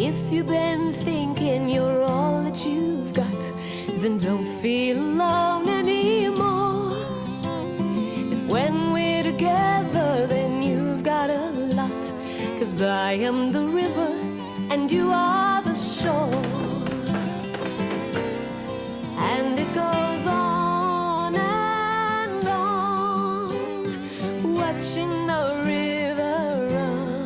If you've been thinking you're all that you've got, then don't feel alone anymore. If when we're together, then you've got a lot. 'Cause I am the river and you are the shore. And it goes on and on, watching the river run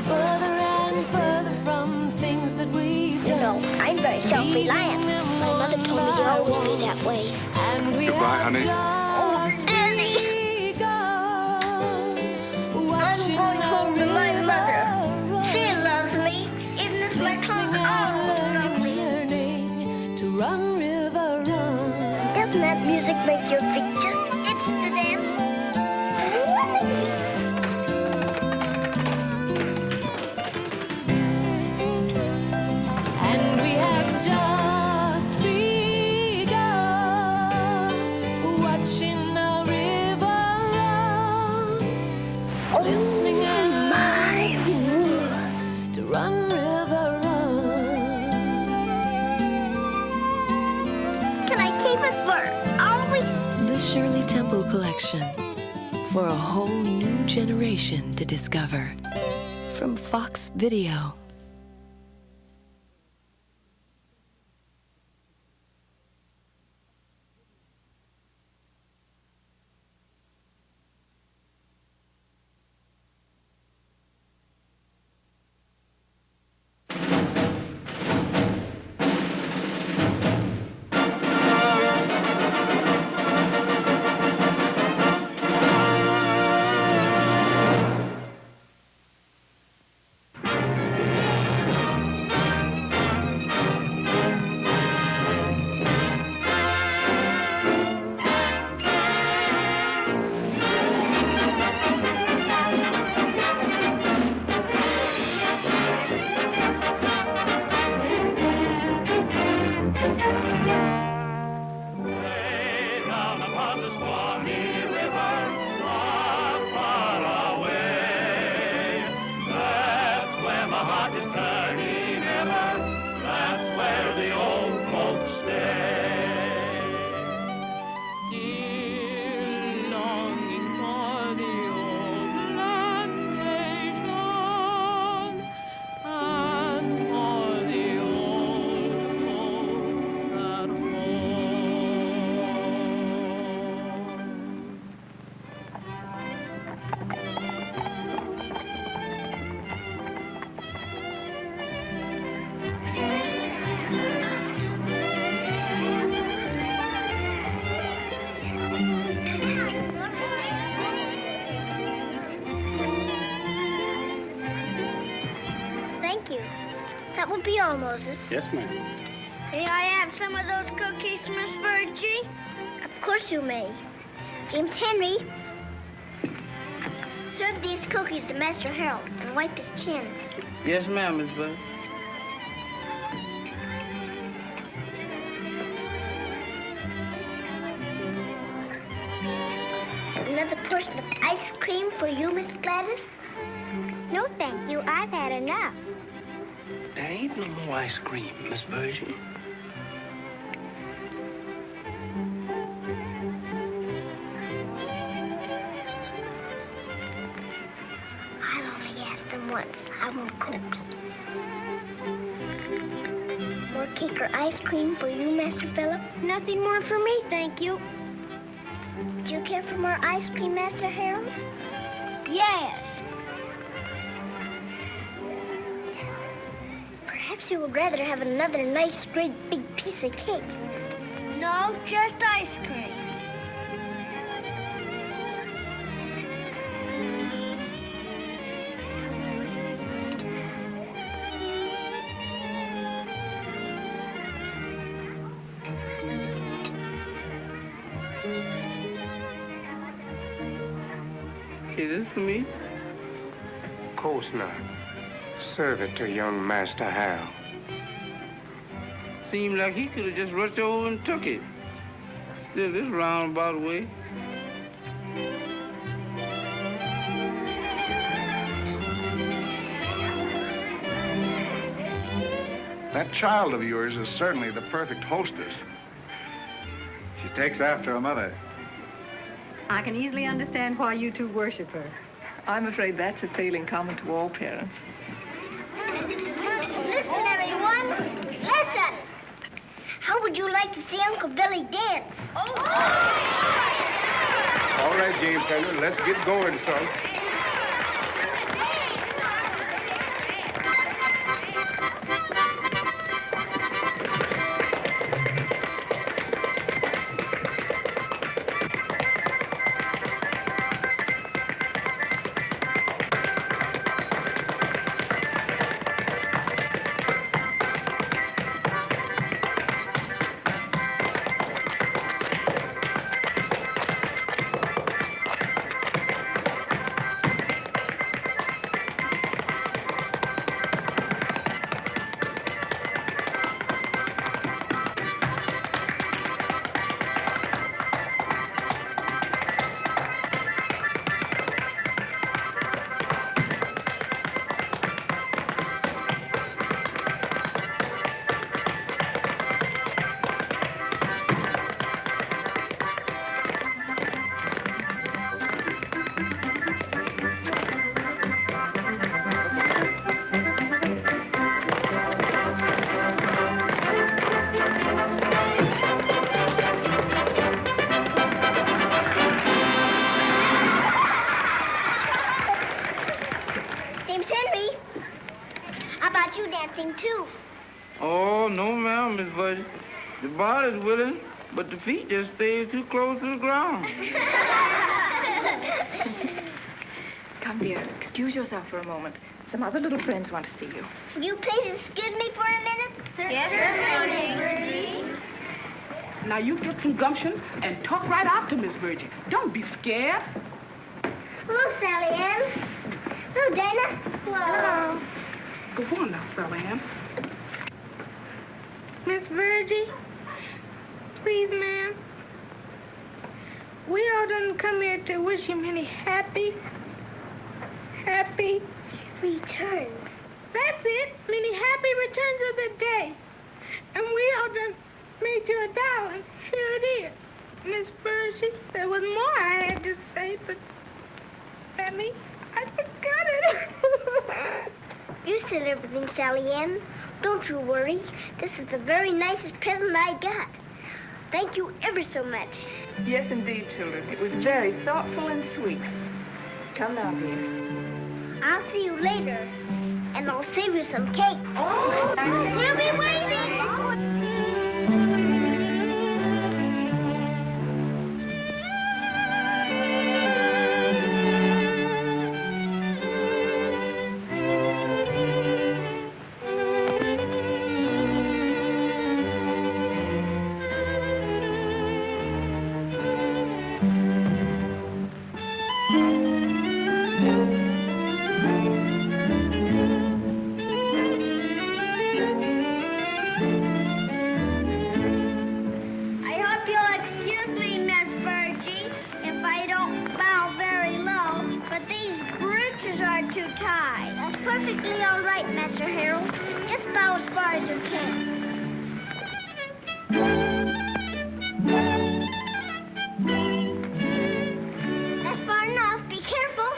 further and further from things that we've done. You know, I'm very self-reliant. My mother told me to always be that way. And we Goodbye, honey. Daddy! I'm going home to my mother. She loves me, even if my clothes are all ugly. Run, river, run. Doesn't that music make your feet just itch to dance? And we have just begun, watching the river run, listening and learning to run, river, run. Can I keep it for always? The Shirley Temple Collection, for a whole new generation to discover. From Fox Video. That will be all, Moses. Yes, ma'am. May I have some of those cookies, Miss Virgie? Of course you may. James Henry, serve these cookies to Master Harold and wipe his chin. Yes, ma'am, Miss Virgie. Another portion of ice cream for you, Miss Gladys? No, thank you. I've had enough. There ain't no more ice cream, Miss Virgie. I'll only ask them once. I won't coax. More cake or ice cream for you, Master Philip? Nothing more for me, thank you. Do you care for more ice cream, Master Harold? Yes. Perhaps you would rather have another nice, great, big piece of cake. No, just ice cream. Is this for me? Of course not. Serve it to young Master Harold. Seemed like he could have just rushed over and took it. Still this roundabout way. That child of yours is certainly the perfect hostess. She takes after her mother. I can easily understand why you two worship her. I'm afraid that's a failing common to all parents. Listen, everyone. Listen. How would you like to see Uncle Billy dance? All right, James Henry, let's get going, son. Too. Oh, no, ma'am, Miss Budgie. The body's willing, but the feet just stay too close to the ground. Come, dear, excuse yourself for a moment. Some other little friends want to see you. Will you please excuse me for a minute? Yes, certainly. Now, you get some gumption and talk right out to Miss Virgie. Don't be scared. Hello, Sally Ann. Hello, Dana. Hello. Go on now, Sally Ann. Miss Virgie, please, ma'am. We all done come here to wish him many happy returns. That's it, many happy returns of the day. And we all done made you a dollar. Here it is. Miss Virgie, there was more I had to say, but Ellie, I forgot it. You said everything, Sally Ann. Don't you worry. This is the very nicest present I got. Thank you ever so much. Yes, indeed, children. It was very thoughtful and sweet. Come now, dear. I'll see you later, and I'll save you some cake. Oh, we'll be waiting. Perfectly all right, Master Harold. Just bow as far as you can. That's far enough. Be careful.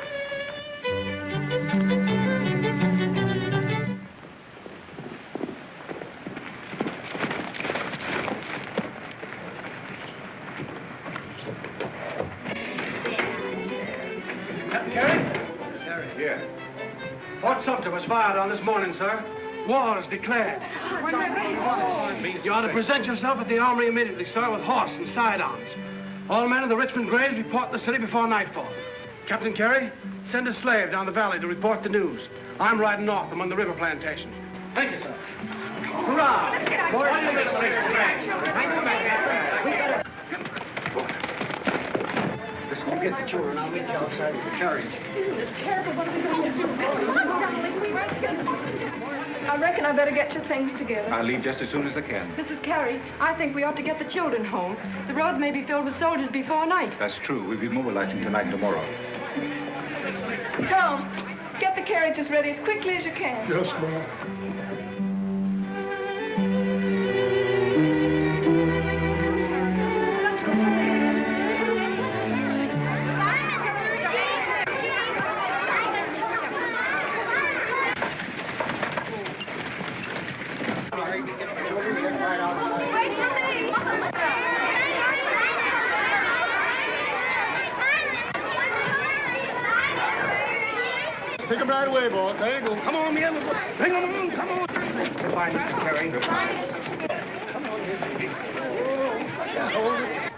Captain Carey? Yeah. Fort Sumter was fired on this morning, sir. War is declared. You ought to present yourself at the armory immediately, sir, with horse and sidearms. All men of the Richmond Graves report the city before nightfall. Captain Carey, send a slave down the valley to report the news. I'm riding north among the river plantations. Thank you, sir. Hurrah! Listen, you get the children. I'll meet you outside with the carriage. Isn't this terrible? What are we going to do? Come on, darling. I reckon I better get your things together. I'll leave just as soon as I can. Mrs. Carey, I think we ought to get the children home. The roads may be filled with soldiers before night. That's true. We'll be mobilizing tonight and tomorrow. Tom, get the carriages ready as quickly as you can. Yes, ma'am. Carrie. Get the children, get them right outside. Wait for me. Take them right away, boys. There you go. Come on, men. Bring them on. Come on. Goodbye, Mr. Carey. Goodbye. Come on, here, baby. Yeah, hold it.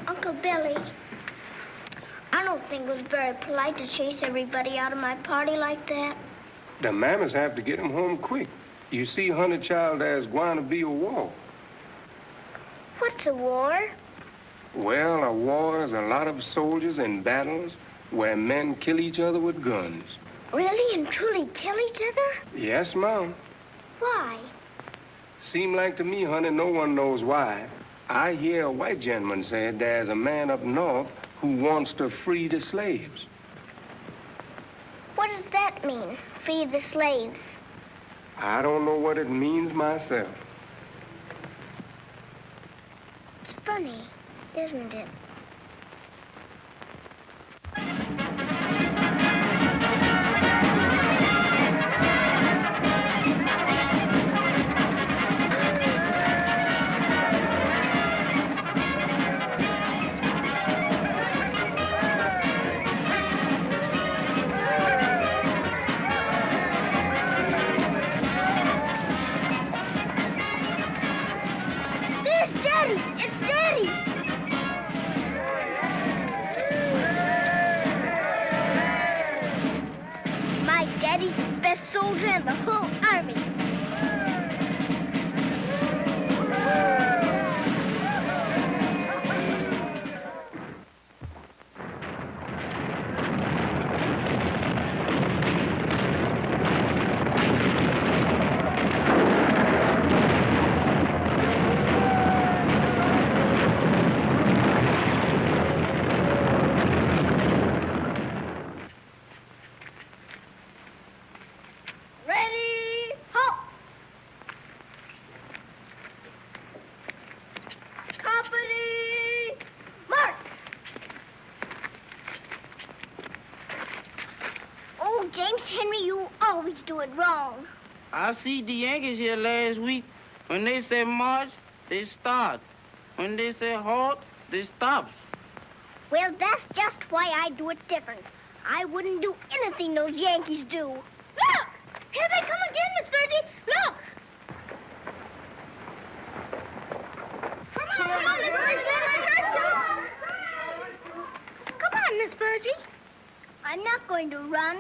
Uncle Billy, I don't think it was very polite to chase everybody out of my party like that. The mamas have to get him home quick. You see, honey child, there's going to be a war. What's a war? Well, a war is a lot of soldiers in battles where men kill each other with guns. Really and truly kill each other? Yes, Mom. Why? Seem like to me, honey, no one knows why. I hear a white gentleman say there's a man up north who wants to free the slaves. What does that mean, free the slaves? I don't know what it means myself. It's funny, isn't it? Soldier and the whole army. Do it wrong. I see the Yankees here last week. When they say march, they start. When they say halt, they stop. Well, that's just why I do it different. I wouldn't do anything those Yankees do. Look! Here they come again, Miss Virgie. Look! Come on, Miss Virgie. Come on, Miss Virgie. I'm not going to run.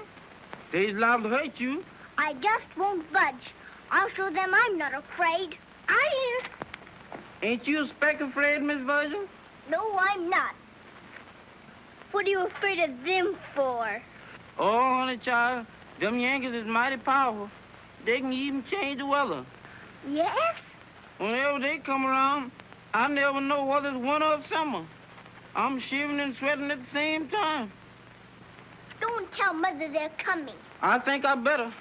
They's liable to hurt you. I just won't budge. I'll show them I'm not afraid. I am. Ain't you a speck afraid, Miss Virgin? No, I'm not. What are you afraid of them for? Oh, honey child, them Yankees is mighty powerful. They can even change the weather. Yes? Whenever they come around, I never know whether it's winter or summer. I'm shivering and sweating at the same time. Don't tell Mother they're coming. I think I better.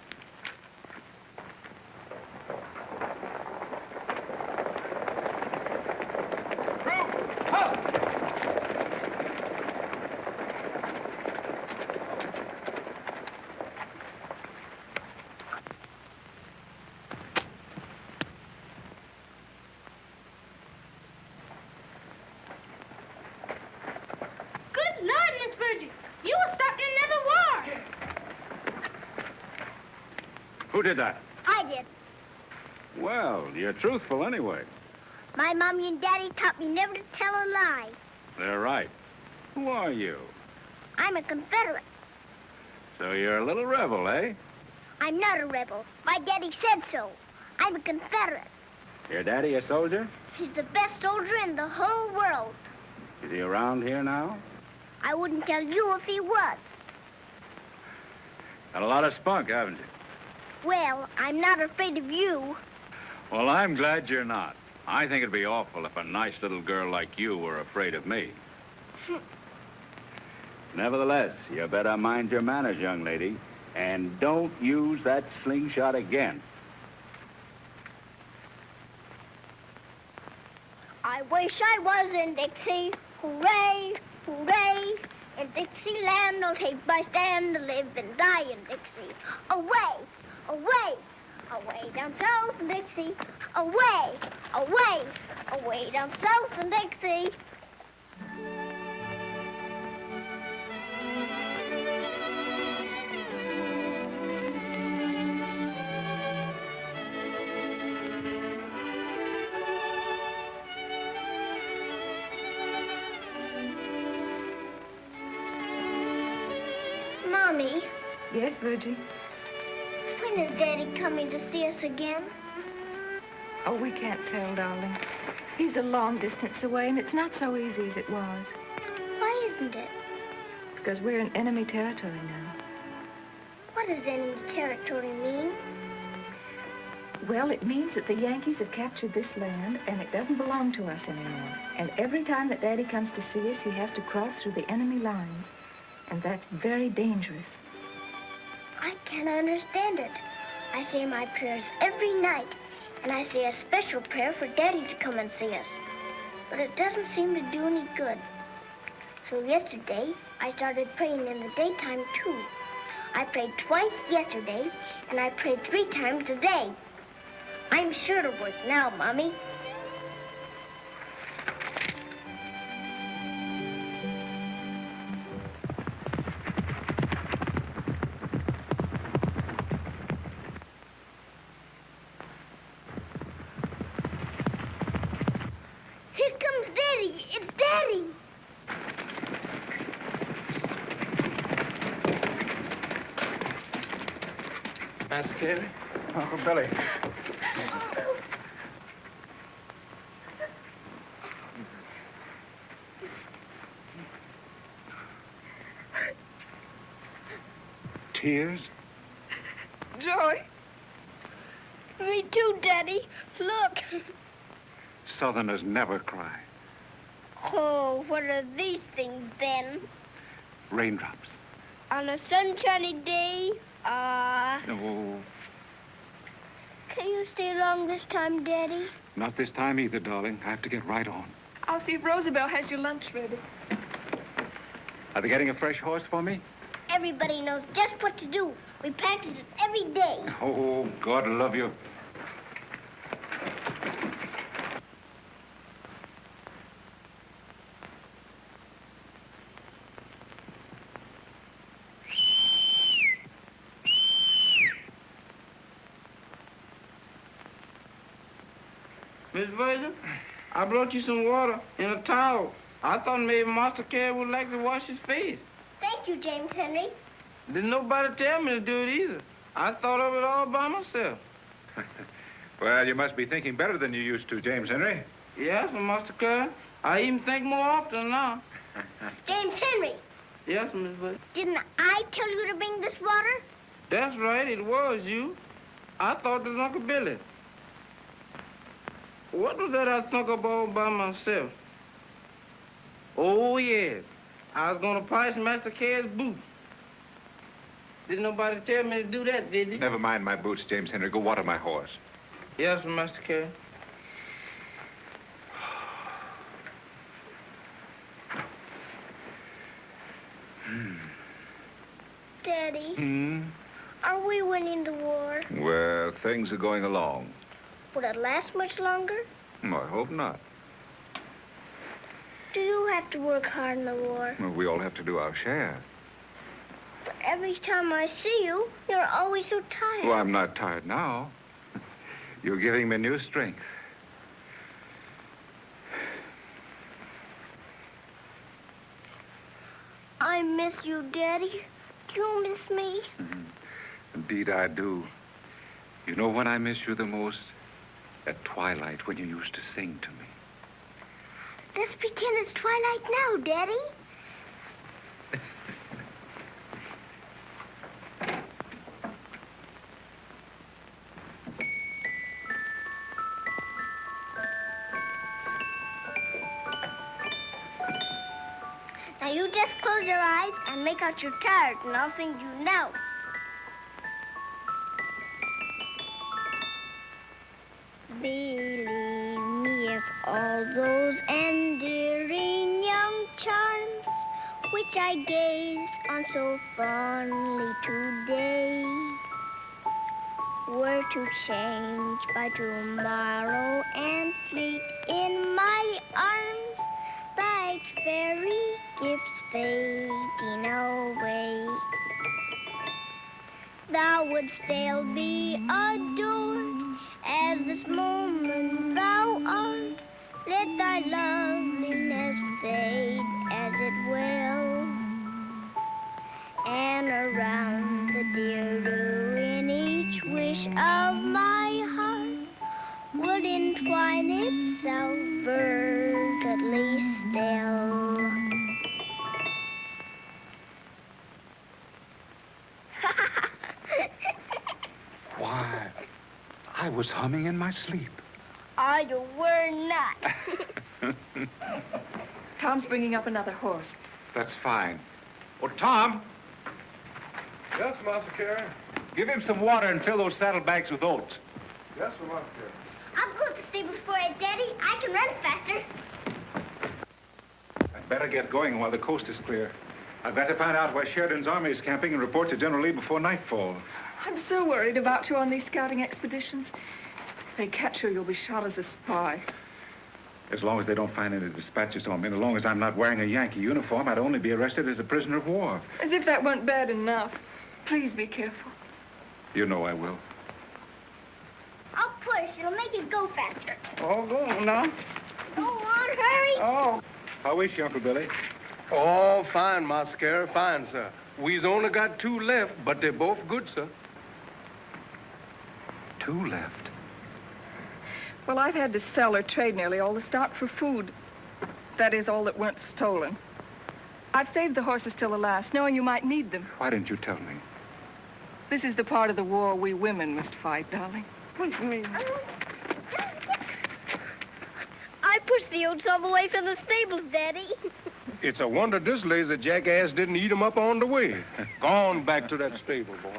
Who did that? I did. Well, you're truthful anyway. My Mommy and Daddy taught me never to tell a lie. They're right. Who are you? I'm a Confederate. So you're a little rebel, eh? I'm not a rebel. My daddy said so. I'm a Confederate. Your daddy a soldier? He's the best soldier in the whole world. Is he around here now? I wouldn't tell you if he was. Got a lot of spunk, haven't you? Well, I'm not afraid of you. Well, I'm glad you're not. I think it'd be awful if a nice little girl like you were afraid of me. Nevertheless, you better mind your manners, young lady, and don't use that slingshot again. I wish I was in Dixie. Hooray, hooray. In Dixieland, I'll take my stand to live and die in Dixie. Away, away, away down south in Dixie. Away, away, away down south in Dixie. Mommy, Yes, Virgie? when is Daddy coming to see us again? Oh, we can't tell, darling. He's a long distance away, and it's not so easy as it was. Why isn't it? Because we're in enemy territory now. What does enemy territory mean? Well, it means that the Yankees have captured this land, and it doesn't belong to us anymore. And every time that Daddy comes to see us, he has to cross through the enemy lines. And that's very dangerous. I can't understand it. I say my prayers every night, and I say a special prayer for Daddy to come and see us. But it doesn't seem to do any good. So yesterday, I started praying in the daytime, too. I prayed twice yesterday, and I prayed 3 times a day. I'm sure to work now, Mommy. Here comes Daddy. It's Daddy. Master Carey? Uncle Billy. Tears? Joy. Me too, Daddy. Look. Southerners never cry. Oh, what are these things then? Raindrops. On a sunshiny day, No, can you stay long this time, Daddy? not this time either, darling. I have to get right on. I'll see if Rosabelle has your lunch ready. Are they getting a fresh horse for me? Everybody knows just what to do. We practice it every day. Oh, God love you. Miss Virgil, I brought you some water in a towel. I thought maybe Master Carey would like to wash his face. Thank you, James Henry. Didn't nobody tell me to do it either. I thought of it all by myself. Well, you must be thinking better than you used to, James Henry. Yes, Master Carey. I even think more often now. James Henry, Yes, Miss Virgil. didn't I tell you to bring this water? That's right, it was you. I thought it was Uncle Billy. What was that I thunk up all by myself? Oh, yes. I was gonna polish Master Carey's boots. Didn't nobody tell me to do that, did they? Never mind my boots, James Henry. Go water my horse. Yes, Master Carey. Daddy, Hmm? are we winning the war? Well, things are going along. Will it last much longer? I hope not. Do you have to work hard in the war? Well, we all have to do our share. But every time I see you, you're always so tired. Well, I'm not tired now. You're giving me new strength. I miss you, Daddy. Do you miss me? Indeed, I do. You know when I miss you the most? At twilight, when you used to sing to me. Let's pretend it's twilight now, Daddy. Now you just close your eyes and make out you're tired, and I'll sing you now. Believe me if all those endearing young charms which I gazed on so fondly today were to change by tomorrow and fleet in my arms like fairy gifts fading away. Thou wouldst still be adored as this moment thou art. Let thy loveliness fade as it will, and around the dear ruin each wish of my heart would entwine itself verdantly still. Why, I was humming in my sleep. You were not. Tom's bringing up another horse. That's fine. Oh, Tom, Yes, Master Carey. give him some water and fill those saddlebags with oats. Yes, sir, Master Carey. I'll go to the stables for it, Daddy. I can run faster. I'd better get going while the coast is clear. I've got to find out where Sheridan's army is camping and report to General Lee before nightfall. I'm so worried about you on these scouting expeditions. If they catch you, you'll be shot as a spy. As long as they don't find any dispatches on me, and as long as I'm not wearing a Yankee uniform, I'd only be arrested as a prisoner of war. As if that weren't bad enough. Please be careful. You know I will. I'll push. It'll make it go faster. Oh, go on now. Go on, hurry. Oh. How is she, Uncle Billy? Oh, fine, Master Carey, fine, sir. We's only got 2 left, but they're both good, sir. 2 left. Well, I've had to sell or trade nearly all the stock for food. That is, all that weren't stolen. I've saved the horses till the last, knowing you might need them. Why didn't you tell me? This is the part of the war we women must fight, darling. What do you mean? I pushed the oats all the way from the stables, Daddy. It's a wonder this lazy jackass didn't eat 'em up on the way. Gone back to that stable, boy.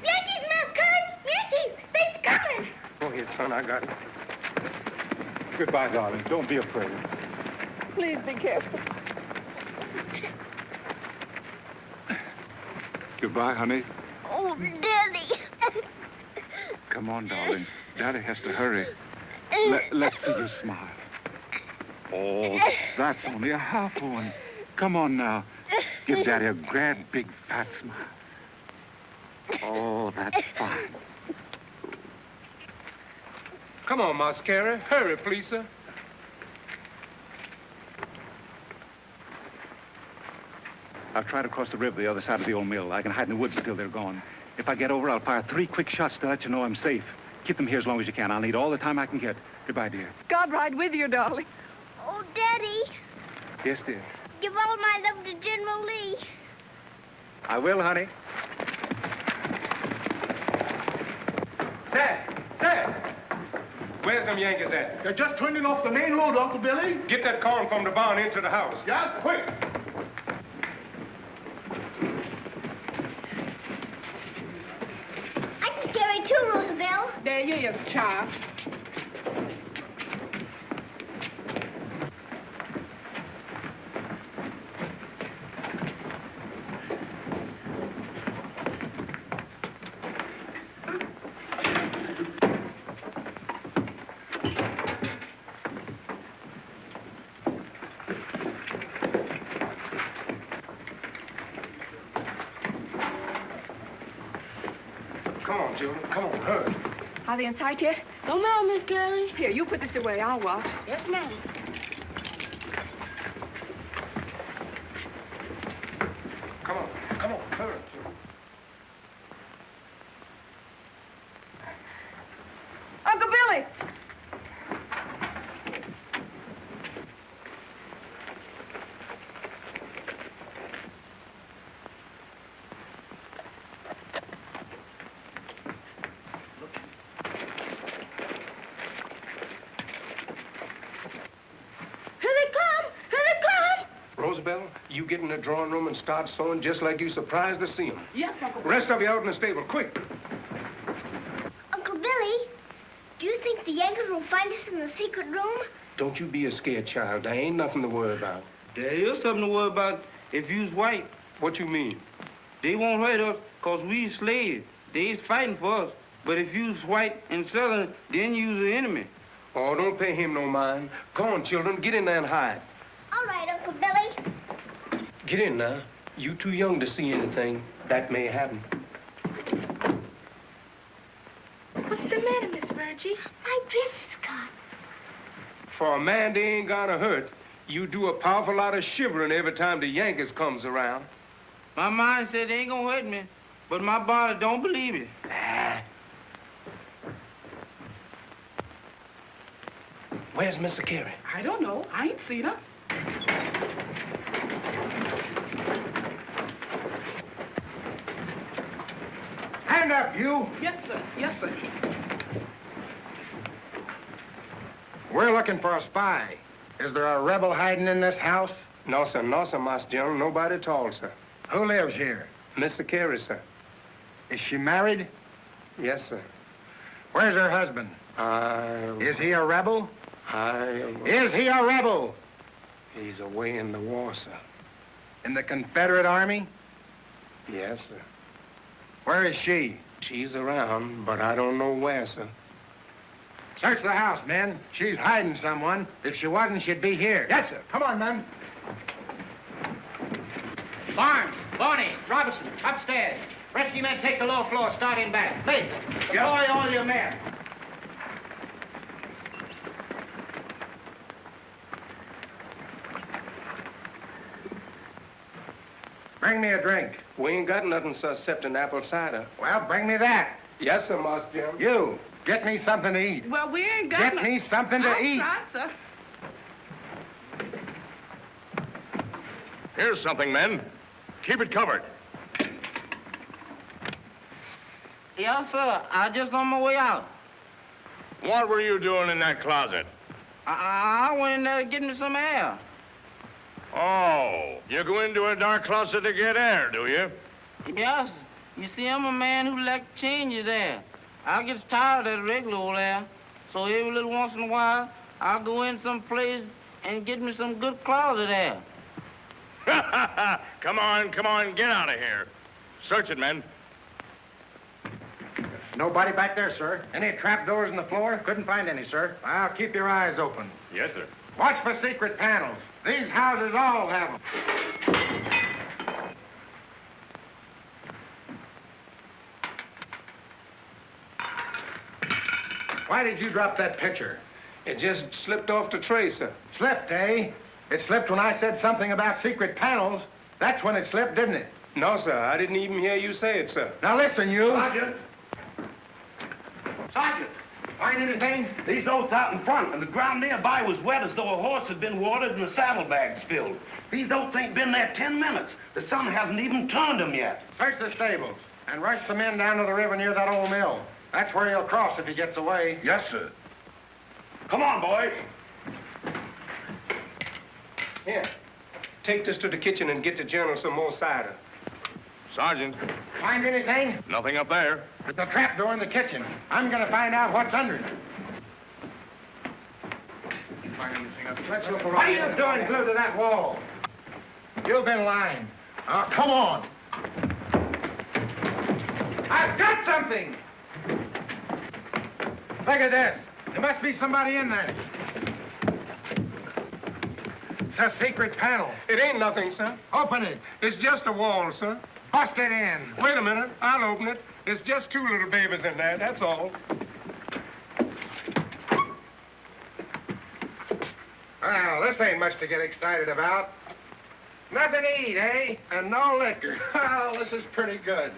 Yankees, Master Curry! Yankees! They's coming! Go ahead, son, I got it. Goodbye, darling. Don't be afraid. Please be careful. Goodbye, honey. Oh, Daddy. Come on, darling. Daddy has to hurry. Let's see you smile. Oh, that's only a half one. Come on now. Give Daddy a grand, big, fat smile. Oh, that's fine. Come on, Master Carey. Hurry, please, sir. I'll try to cross the river the other side of the old mill. I can hide in the woods until they're gone. If I get over, I'll fire 3 quick shots to let you know I'm safe. Keep them here as long as you can. I'll need all the time I can get. Goodbye, dear. God ride with you, darling. Oh, Daddy. Yes, dear. Give all my love to General Lee. I will, honey. Sam! Where's them Yankees at? They're just turning off the main road, Uncle Billy. Get that corn from the barn into the house. Yeah? Quick! I can carry 2, Roosevelt. There you is, child. Come on, children. Come on, hurry. Are they in sight yet? No, ma'am, Miss Carey. Here, you put this away. I'll watch. Yes, ma'am. Come on, hurry, children. Uncle Billy! Bell, you get in the drawing room and start sewing just like you surprised to see him. Yes, Uncle Billy. Rest of you out in the stable, quick. Uncle Billy, do you think the Yankees will find us in the secret room? Don't you be a scared child. There ain't nothing to worry about. There is something to worry about if you's white. What you mean? They won't hurt us because we slaves. They is fighting for us. But if you's white and southern, then you's the enemy. Oh, don't pay him no mind. Come on, children, get in there and hide. All right, Uncle Billy. Get in now. You too young to see anything. That may happen. What's the matter, Miss Virgie? My dress is caught. For a man they ain't gonna hurt, you do a powerful lot of shivering every time the Yankees comes around. My mind said they ain't gonna hurt me, but my body don't believe it. Where's Mr. Carey? I don't know. I ain't seen her. Hand up, you. Yes, sir. Yes, sir. We're looking for a spy. Is there a rebel hiding in this house? No, sir, Master General. Nobody at all, sir. Who lives here? Mr. Carey, sir. Is she married? Yes, sir. Where's her husband? Is he a rebel? Is he a rebel? He's away in the war, sir. In the Confederate Army? Yes, sir. Where is she? She's around, but I don't know where, sir. Search the house, men. She's hiding someone. If she wasn't, she'd be here. Yes, sir. Come on, men. Barnes, Barney, Robinson, upstairs. Rescue men take the lower floor, start in back. Please, deploy all your men. Bring me a drink. We ain't got nothing, sir, except an apple cider. Well, bring me that. Yes, sir, Master General. You, get me something to eat. Well, we ain't got Get me something to eat. Try, sir. Here's something, men. Keep it covered. Yes, sir. I just on my way out. What were you doing in that closet? I went in there to get me some air. Oh, you go into a dark closet to get air, do you? Yes. You see, I'm a man who likes to change his air. I get tired of that regular old air. So every little once in a while, I'll go in some place and get me some good closet air. Come on, get out of here. Search it, men. Nobody back there, sir. Any trapdoors in the floor? Couldn't find any, sir. I'll keep your eyes open. Yes, sir. Watch for secret panels. These houses all have them. Why did you drop that picture? It just slipped off the tray, sir. Slipped, eh? It slipped when I said something about secret panels. That's when it slipped, didn't it? No, sir. I didn't even hear you say it, sir. Now listen, you. Sergeant! Sergeant! Find anything? These oats out in front, and the ground nearby was wet as though a horse had been watered and the saddlebags filled. These oats ain't been there 10 minutes. The sun hasn't even turned them yet. Search the stables and rush the men down to the river near that old mill. That's where he'll cross if he gets away. Yes, sir. Come on, boys. Here. Take this to the kitchen and get the General some more cider. Sergeant, Find anything? nothing up there. There's a trapdoor in the kitchen. I'm gonna find out what's under it. Let's look around. What are you doing glued to that wall? You've been lying. Oh, come on. I've got something. Look at this. There must be somebody in there. It's a secret panel. It ain't nothing, sir. Open it. It's just a wall, sir. Bust it in. Wait a minute. I'll open it. It's just two little babies in there, that's all. Well, this ain't much to get excited about. Nothing to eat, eh? And no liquor. Well, this is pretty good.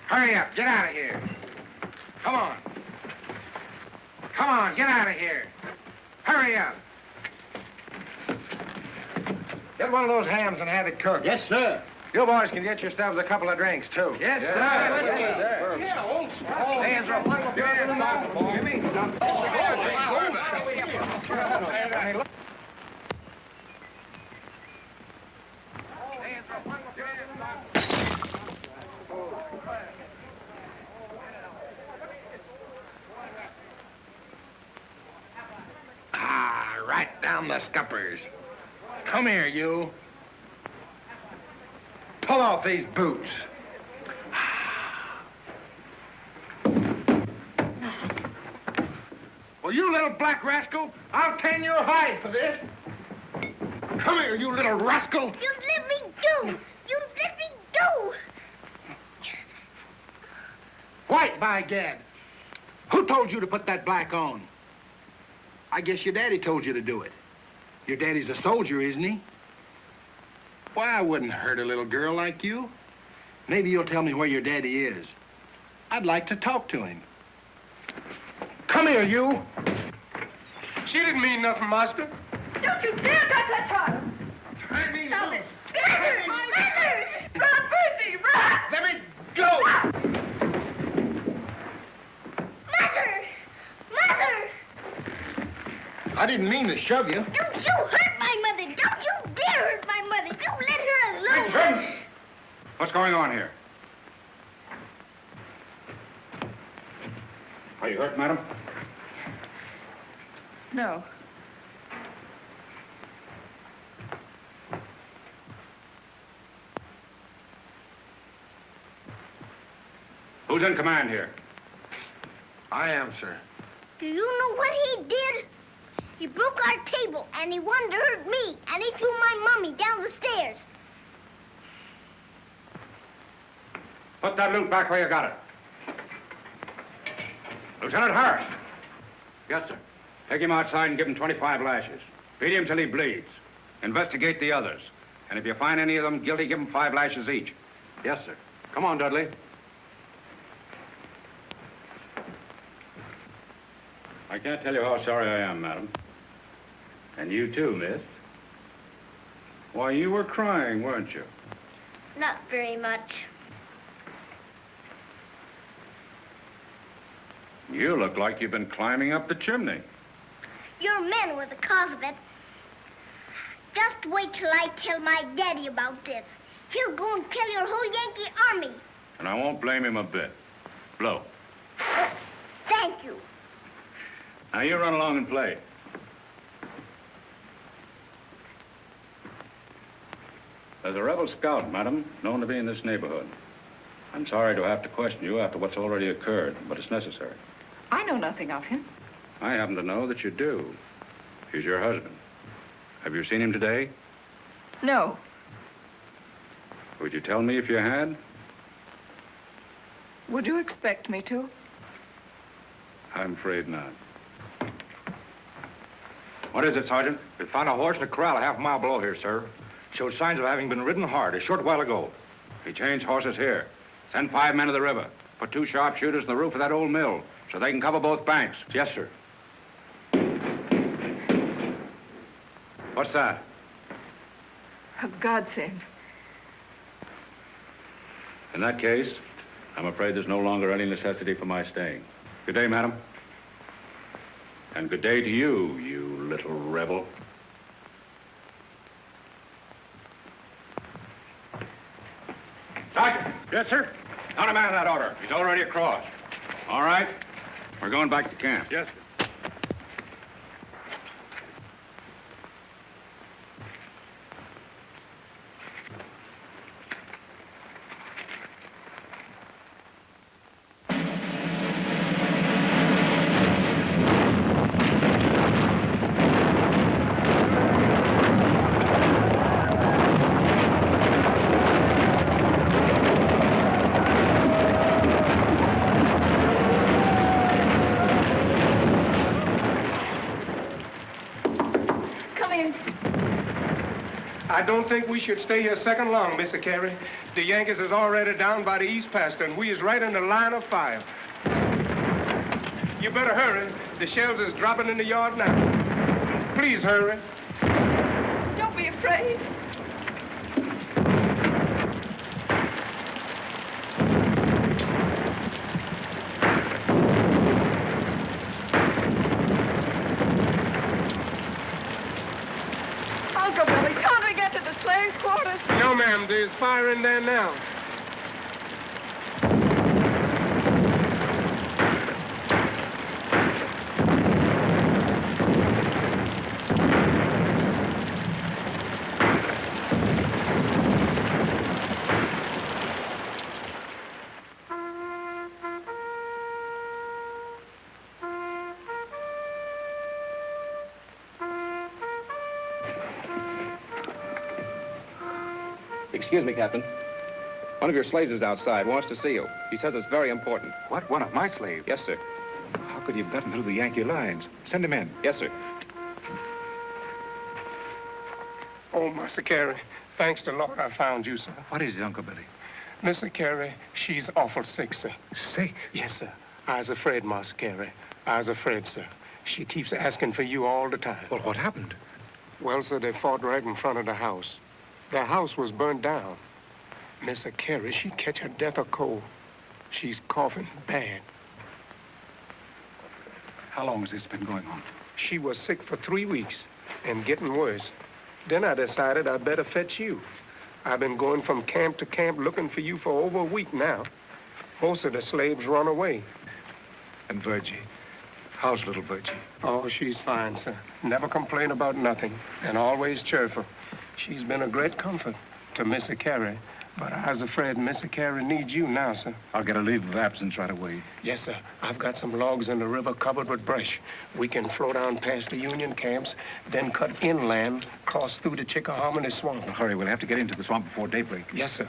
Hurry up. Get out of here. Come on. Come on, get out of here. Hurry up. Get one of those hams and have it cooked. Yes, sir. You boys can get yourselves a couple of drinks, too. Yes, sir. Yeah, old school. Hands are right down the scuppers. Come here, you. Pull off these boots. Well, you little black rascal, I'll tan your hide for this. Come here, you little rascal. You let me go. You let me go. White, by gad. Who told you to put that black on? I guess your daddy told you to do it. Your daddy's a soldier, isn't he? Why, I wouldn't hurt a little girl like you. Maybe you'll tell me where your daddy is. I'd like to talk to him. Come here, you. She didn't mean nothing, Master. Don't you dare touch that child! Stop it! Mother! Mother! Run, Percy, run! Let me go! Mother! Mother! I didn't mean to shove you. Don't you hurt my mother! Don't you dare hurt my mother! Don't let her alone! What's going on here? Are you hurt, madam? No. Who's in command here? I am, sir. Do you know what he did? He broke our table, and he wanted to hurt me, and he threw my mommy down the stairs. Put that loot back where you got it. Lieutenant Hart. Yes, sir. Take him outside and give him 25 lashes. Beat him till he bleeds. Investigate the others. And if you find any of them guilty, give them 5 lashes each. Yes, sir. Come on, Dudley. I can't tell you how sorry I am, madam. And you too, miss. Why, you were crying, weren't you? Not very much. You look like you've been climbing up the chimney. Your men were the cause of it. Just wait till I tell my daddy about this. He'll go and kill your whole Yankee army. And I won't blame him a bit. Blow. Thank you. Now you run along and play. There's a rebel scout, madam, known to be in this neighborhood. I'm sorry to have to question you after what's already occurred, but it's necessary. I know nothing of him. I happen to know that you do. He's your husband. Have you seen him today? No. Would you tell me if you had? Would you expect me to? I'm afraid not. What is it, Sergeant? We found a horse in a corral a half mile below here, sir. Showed signs of having been ridden hard a short while ago. He changed horses here. Send 5 men to the river. Put 2 sharpshooters in the roof of that old mill so they can cover both banks. Yes, sir. What's that? A godsend. In that case, I'm afraid there's no longer any necessity for my staying. Good day, madam. And good day to you, you little rebel. Sergeant! Yes, sir. Not a man in that order. He's already across. All right. We're going back to camp. Yes, sir. I don't think we should stay here second long, Mr. Carey. The Yankees is already down by the east pasture, and we is right in the line of fire. You better hurry. The shells is dropping in the yard now. Please hurry. Don't be afraid. Sam, there's fire in there now. Excuse me, Captain. One of your slaves is outside, wants to see you. He says it's very important. What? One of my slaves? Yes, sir. How could he have gotten through the Yankee lines? Send him in. Yes, sir. Oh, Master Carey, thanks to Lord I found you, sir. What is it, Uncle Billy? Mr. Carey, she's awful sick, sir. Sick? Yes, sir. I was afraid, Master Carey. I was afraid, sir. She keeps asking for you all the time. Well, what happened? Well, sir, they fought right in front of the house. The house was burned down. Mr. Carey, she catch her death of cold. She's coughing bad. How long has this been going on? She was sick for 3 weeks and getting worse. Then I decided I'd better fetch you. I've been going from camp to camp looking for you for over a week now. Most of the slaves run away. And Virgie? How's little Virgie? Oh, she's fine, sir. Never complain about nothing and always cheerful. She's been a great comfort to Mr. Carey, but I was afraid Mr. Carey needs you now, sir. I'll get a leave of absence right away. Yes, sir. I've got some logs in the river covered with brush. We can flow down past the Union camps, then cut inland, cross through the Chickahominy Swamp. Well, hurry, we'll have to get into the swamp before daybreak. Yes, sir.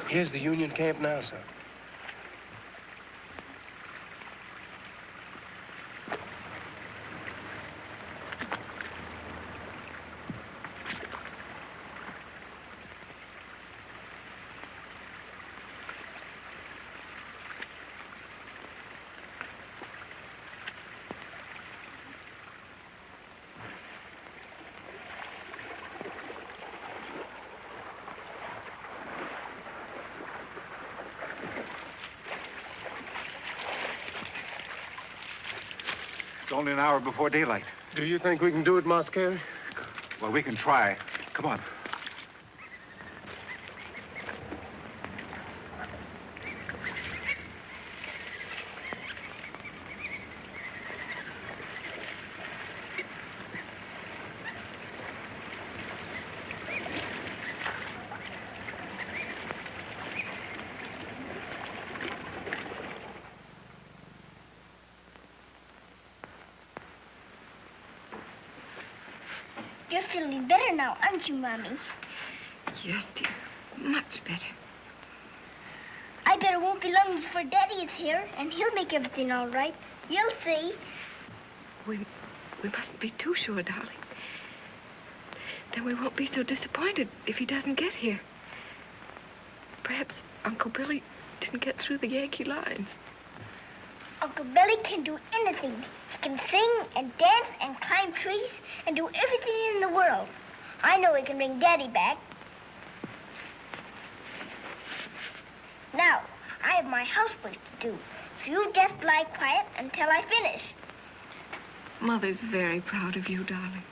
Here's the Union camp now, sir. It's only an hour before daylight. Do you think we can do it, Master Carey? Well, we can try. Come on. You're feeling better now, aren't you, Mommy? Yes, dear. Much better. I bet it won't be long before Daddy is here, and he'll make everything all right. You'll see. We mustn't be too sure, darling. Then we won't be so disappointed if he doesn't get here. Perhaps Uncle Billy didn't get through the Yankee lines. Uncle Billy can do anything. He can sing and dance and climb trees and do everything in the world. I know he can bring Daddy back. Now, I have my housework to do, so you just lie quiet until I finish. Mother's very proud of you, darling.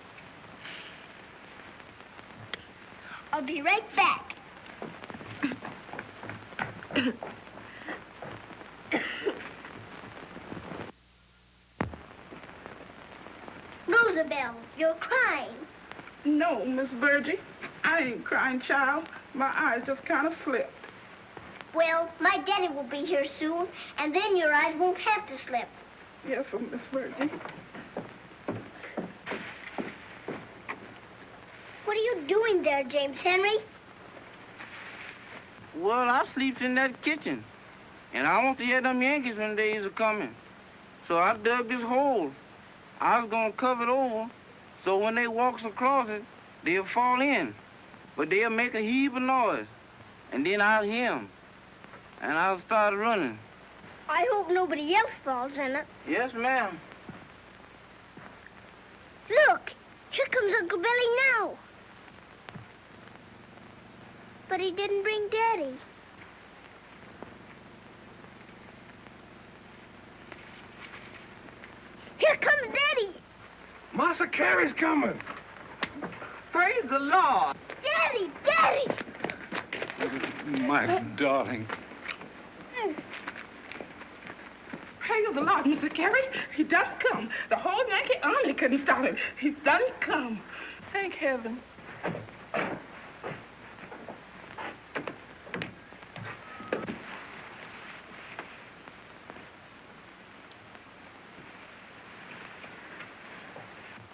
I'll be right back. Rosabelle, you're crying. No, Miss Virgie, I ain't crying, child. My eyes just kind of slipped. Well, my daddy will be here soon, and then your eyes won't have to slip. Yes, Miss Virgie. What are you doing there, James Henry? Well, I sleeps in that kitchen. And I want to hear them Yankees when days are coming. So I dug this hole. I was gonna cover it over, so when they walks across it, they'll fall in. But they'll make a heap of noise. and then I'll hear 'em, and I'll start running. I hope nobody else falls in it. Yes, ma'am. Look, here comes Uncle Billy now. But he didn't bring Daddy. Here comes Daddy. Massa Carey's coming. Praise the Lord. Daddy, Daddy. My darling. Praise the Lord, Mr. Carey. He does come. The whole Yankee army couldn't stop him. He does come. Thank heaven.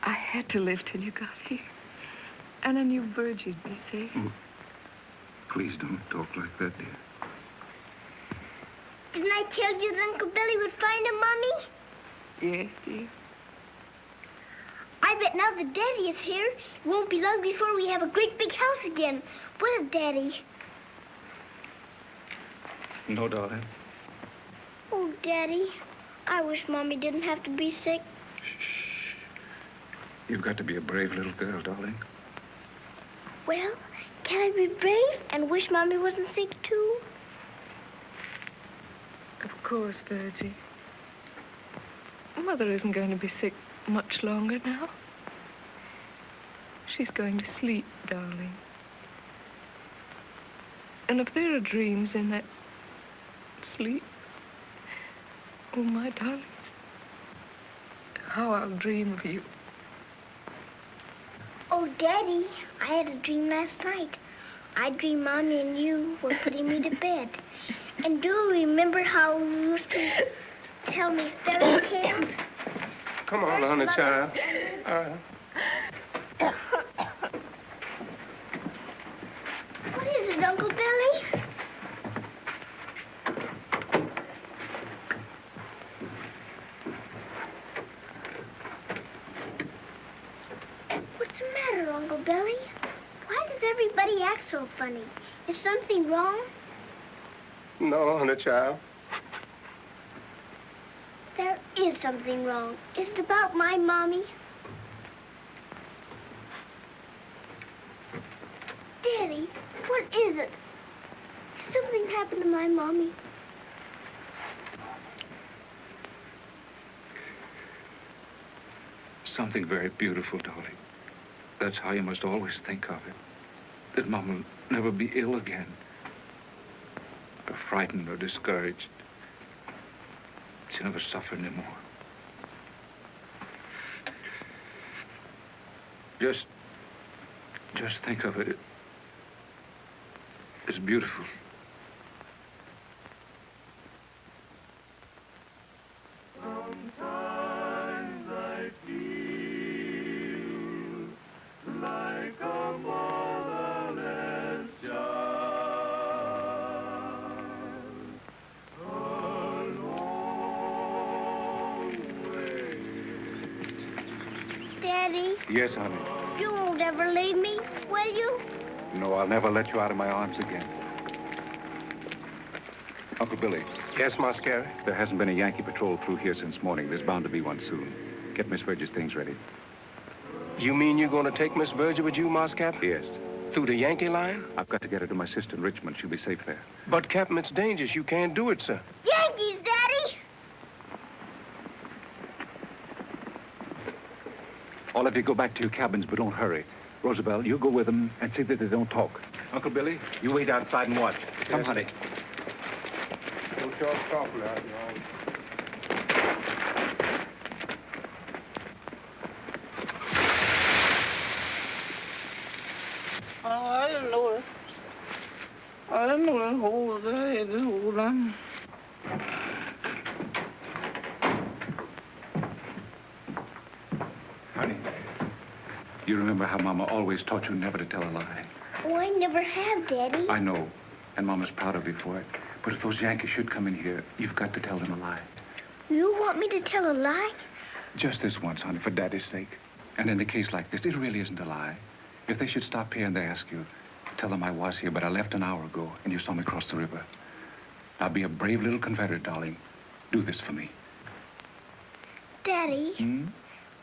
I had to live till you got here. And I knew Virgie'd be safe. Please don't talk like that, dear. Didn't I tell you that Uncle Billy would find him, Mommy? Yes, dear. I bet now that Daddy is here, it won't be long before we have a great big house again. Will it, Daddy? No, darling. Oh, Daddy, I wish Mommy didn't have to be sick. You've got to be a brave little girl, darling. Well, can I be brave and wish Mommy wasn't sick, too? Of course, Virgie. Mother isn't going to be sick much longer now. She's going to sleep, darling. And if there are dreams in that sleep, oh, my darlings, how I'll dream of you. Oh, Daddy, I had a dream last night. I dreamed Mommy and you were putting me to bed. And do you remember how you used to tell me fairy tales? Come on, honey, child. What is it, Uncle Billy? What's the matter, Uncle Billy? Why does everybody act so funny? Is something wrong? No, honey, child. There is something wrong. Is it about my Mommy? Daddy, what is it? Did something happen to my Mommy? Something very beautiful, darling. That's how you must always think of it. That Mom will never be ill again. Or frightened or discouraged. She'll never suffer anymore. Just think of it. It's beautiful. Sometimes I feel like a motherless child, a long way. Daddy, Yes, honey. you won't ever leave me, will you? No, I'll never let you out of my arms again. Uncle Billy. Yes, Mas Carey? There hasn't been a Yankee patrol through here since morning. There's bound to be one soon. Get Miss Virgie's things ready. You mean you're going to take Miss Virgie with you, Mas Cap? Yes. Through the Yankee line? I've got to get her to my sister in Richmond. She'll be safe there. But, Captain, it's dangerous. You can't do it, sir. Yankees, Daddy! All of you go back to your cabins, but don't hurry. Roosevelt, you go with them and see that they don't talk. Uncle Billy, you wait outside and watch. Come, Yes, honey. Don't y'all talk loud, y'all. Oh, I didn't know it. I didn't know that hole was there. I had this hole done. Honey, you remember how Mama always taught you never to tell a lie? Oh, I never have, Daddy. I know, and Mama's proud of you for it. But if those Yankees should come in here, you've got to tell them a lie. You want me to tell a lie? Just this once, honey, for Daddy's sake. And in a case like this, it really isn't a lie. If they should stop here and they ask you, Tell them I was here, but I left an hour ago, and you saw me cross the river. Now be a brave little Confederate, darling. Do this for me. Daddy,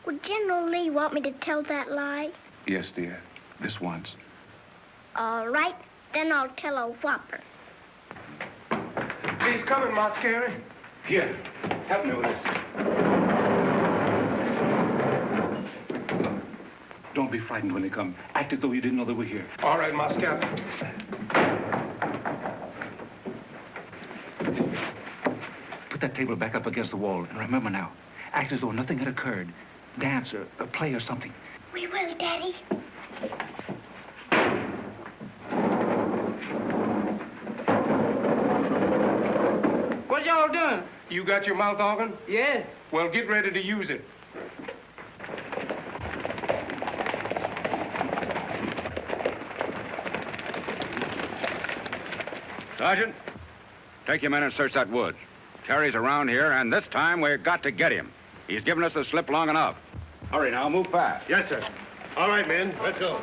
would General Lee want me to tell that lie? Yes, dear. This once. All right, then I'll tell a whopper. He's coming, Mas Carey. Here, help me with this. Don't be frightened when they come. Act as though you didn't know they were here. All right, Mas Captain. Put that table back up against the wall. And remember now, act as though nothing had occurred. Dance or play or something. We will, Daddy. What y'all doing? You got your mouth organ? Yeah. Well, get ready to use it. Sergeant, take your men and search that woods. Carey's around here, and this time we've got to get him. He's given us the slip long enough. Hurry now, move fast. Yes, sir. All right, men, let's go.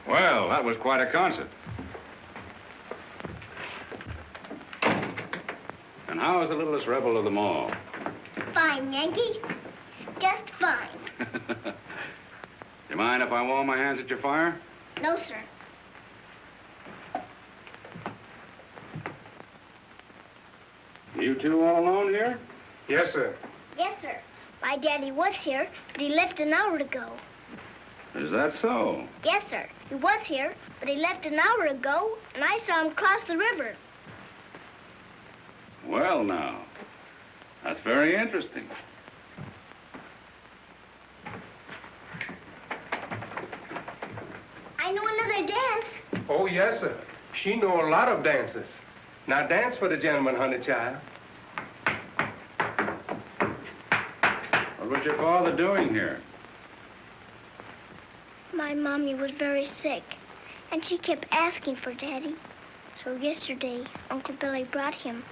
Well, that was quite a concert. And how is the Littlest Rebel of them all? Fine, Yankee. Just fine. You mind if I warm my hands at your fire? No, sir. You two all alone here? Yes, sir. Yes, sir. My daddy was here, but he left an hour ago. Is that so? Yes, sir. He was here, but he left an hour ago, and I saw him cross the river. Well, now, that's very interesting. I know another dance. Oh, yes, sir. She know a lot of dances. Now dance for the gentleman, honey child. What was your father doing here? My mommy was very sick, and she kept asking for Daddy. So yesterday, Uncle Billy brought him.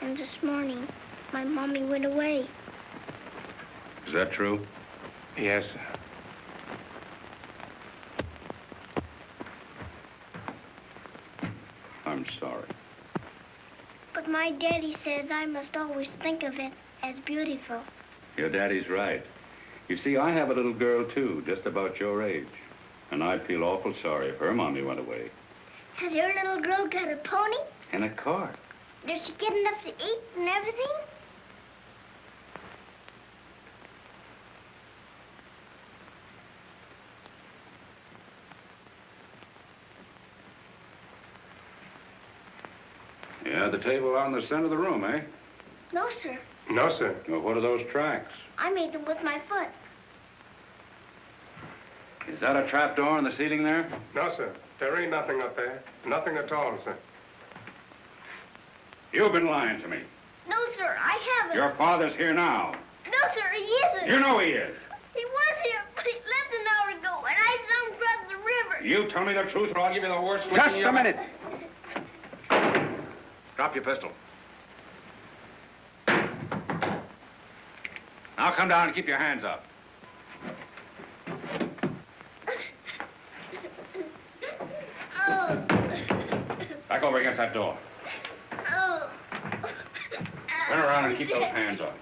And this morning, my mommy went away. Is that true? Yes, sir. I'm sorry. But my daddy says I must always think of it as beautiful. Your daddy's right. You see, I have a little girl, too, just about your age. And I'd feel awful sorry if her mommy went away. Has your little girl got a pony? In a car. Does she get enough to eat and everything? Yeah, the table out in the center of the room, eh? No, sir. No, sir. Well, what are those tracks? I made them with my foot. Is that a trap door in the ceiling there? No, sir. There ain't nothing up there. Nothing at all, sir. You've been lying to me. No, sir, I haven't. Your father's here now. No, sir, he isn't. You know he is. He was here, but he left an hour ago, and I saw him cross the river. You tell me the truth or I'll give you the worst Just a minute. Drop your pistol. Now come down and keep your hands up. Oh. Back over against that door. Oh. Turn around and keep those hands up.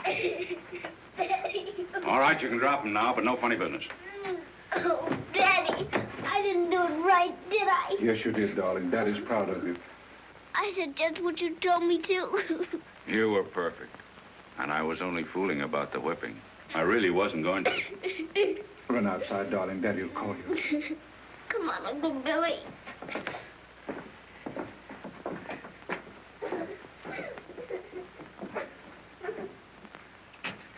Daddy. All right, you can drop them now, but no funny business. Oh, Daddy. I didn't do it right, did I? Yes, you did, darling. Daddy's proud of you. I did just what you told me to. You were perfect. And I was only fooling about the whipping. I really wasn't going to. Run outside, darling. Daddy will call you. Come on, Uncle Billy.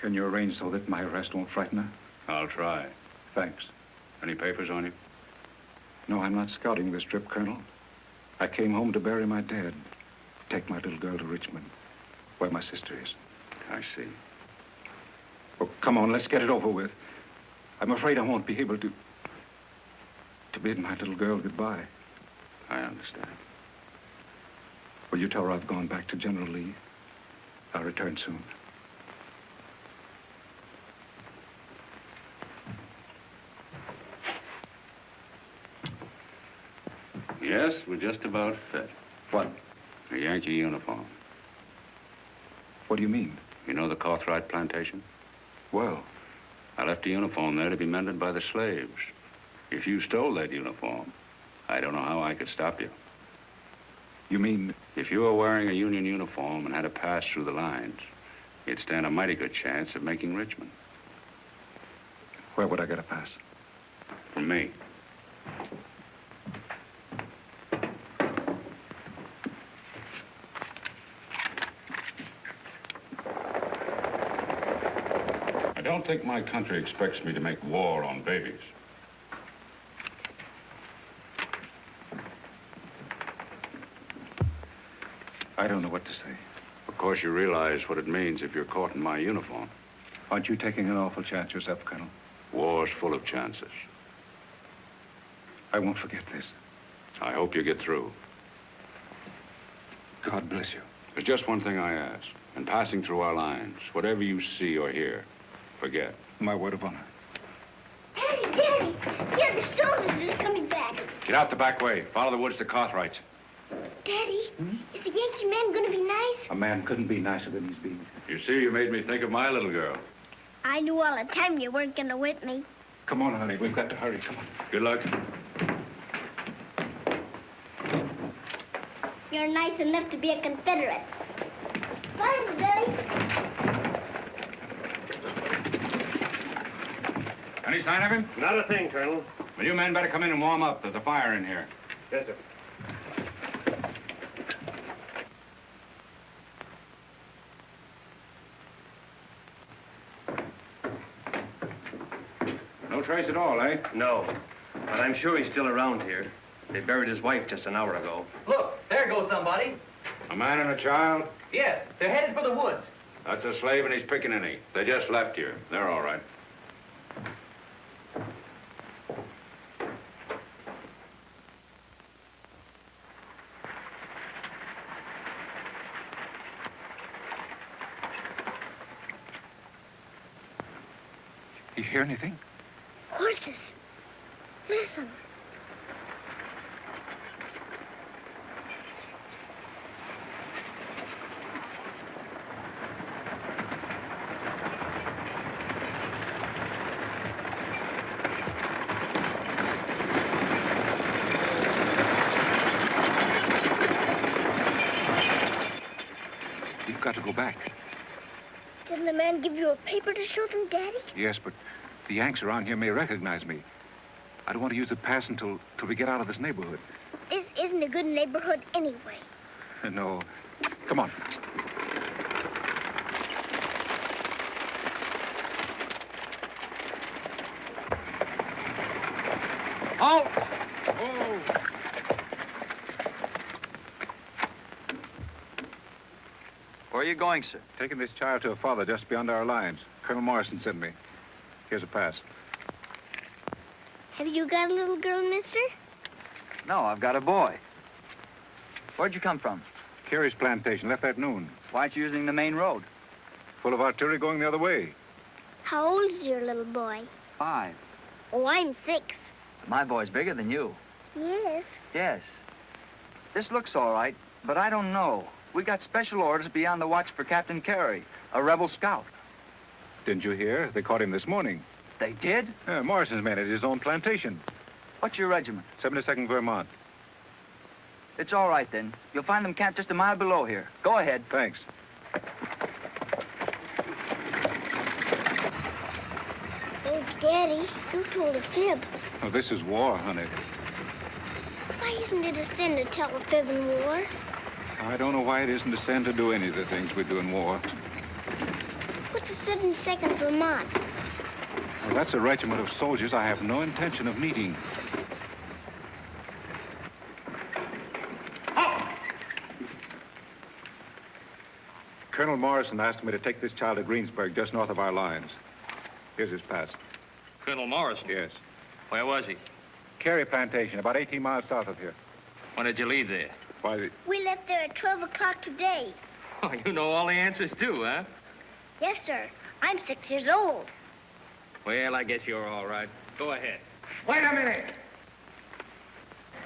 Can you arrange so that my arrest won't frighten her? I'll try. Thanks. Any papers on you? No, I'm not scouting this trip, Colonel. I came home to bury my dad. Take my little girl to Richmond, where my sister is. I see. Oh, come on, let's get it over with. I'm afraid I won't be able to bid my little girl goodbye. I understand. Will you tell her I've gone back to General Lee? I'll return soon. Yes, we're just about fit. What? A Yankee uniform. What do you mean? You know the Cartwright plantation? Well, I left a uniform there to be mended by the slaves. If you stole that uniform, I don't know how I could stop you. you mean... If you were wearing a Union uniform and had to pass through the lines, you'd stand a mighty good chance of making Richmond. Where would I get a pass? From me. I don't think my country expects me to make war on babies. I don't know what to say. Of course, you realize what it means if you're caught in my uniform. Aren't you taking an awful chance yourself, Colonel? War's full of chances. I won't forget this. I hope you get through. God bless you. There's just one thing I ask. In passing through our lines, whatever you see or hear, forget. My word of honor. Daddy, Daddy! Yeah, the soldiers are coming back. Get out the back way. Follow the woods to Cartwright's. Daddy, is the Yankee man gonna be nice? A man couldn't be nicer than he's been. You see, you made me think of my little girl. I knew all the time you weren't gonna whip me. Come on, honey. We've got to hurry. Come on. Good luck. You're nice enough to be a Confederate. Bye, Billy. Any sign of him? Not a thing, Colonel. Well, you men better come in and warm up. There's a fire in here. Yes, sir. No trace at all, eh? No, but I'm sure he's still around here. They buried his wife just an hour ago. Look, there goes somebody. A man and a child? Yes, they're headed for the woods. That's a slave and his pickaninny. They just left here. They're all right. You hear anything? Horses. Listen. You've got to go back. Didn't the man give you a paper to show them, Daddy? Yes, but the Yanks around here may recognize me. I don't want to use the pass until we get out of this neighborhood. This isn't a good neighborhood anyway. No. Come on. Halt! Oh! Where are you going, sir? Taking this child to her father just beyond our lines. Colonel Morrison sent me. Here's a pass. Have you got a little girl, mister? No, I've got a boy. Where'd you come from? Carey's plantation, left at noon. Why aren't you using the main road? Full of artillery going the other way. How old is your little boy? 5. Oh, I'm 6. My boy's bigger than you. Yes. Yes. This looks all right, but I don't know. We got special orders to be on the watch for Captain Carey, a rebel scout. Didn't you hear? They caught him this morning. They did? Morrison's men at his own plantation. What's your regiment? 72nd Vermont. It's all right, then. You'll find them camped just a mile below here. Go ahead. Thanks. Oh, Daddy, you told a fib. Oh, this is war, honey. Why isn't it a sin to tell a fib in war? I don't know why it isn't a sin to do any of the things we do in war. What's the 72nd Vermont? Well, that's a regiment of soldiers I have no intention of meeting. Colonel Morrison asked me to take this child to Greensburg, just north of our lines. Here's his pass. Colonel Morrison? Yes. Where was he? Carey Plantation, about 18 miles south of here. When did you leave there? Why, We left there at 12 o'clock today. Oh, you know all the answers, too, huh? Yes, sir. I'm 6 years old. Well, I guess you're all right. Go ahead. Wait a minute.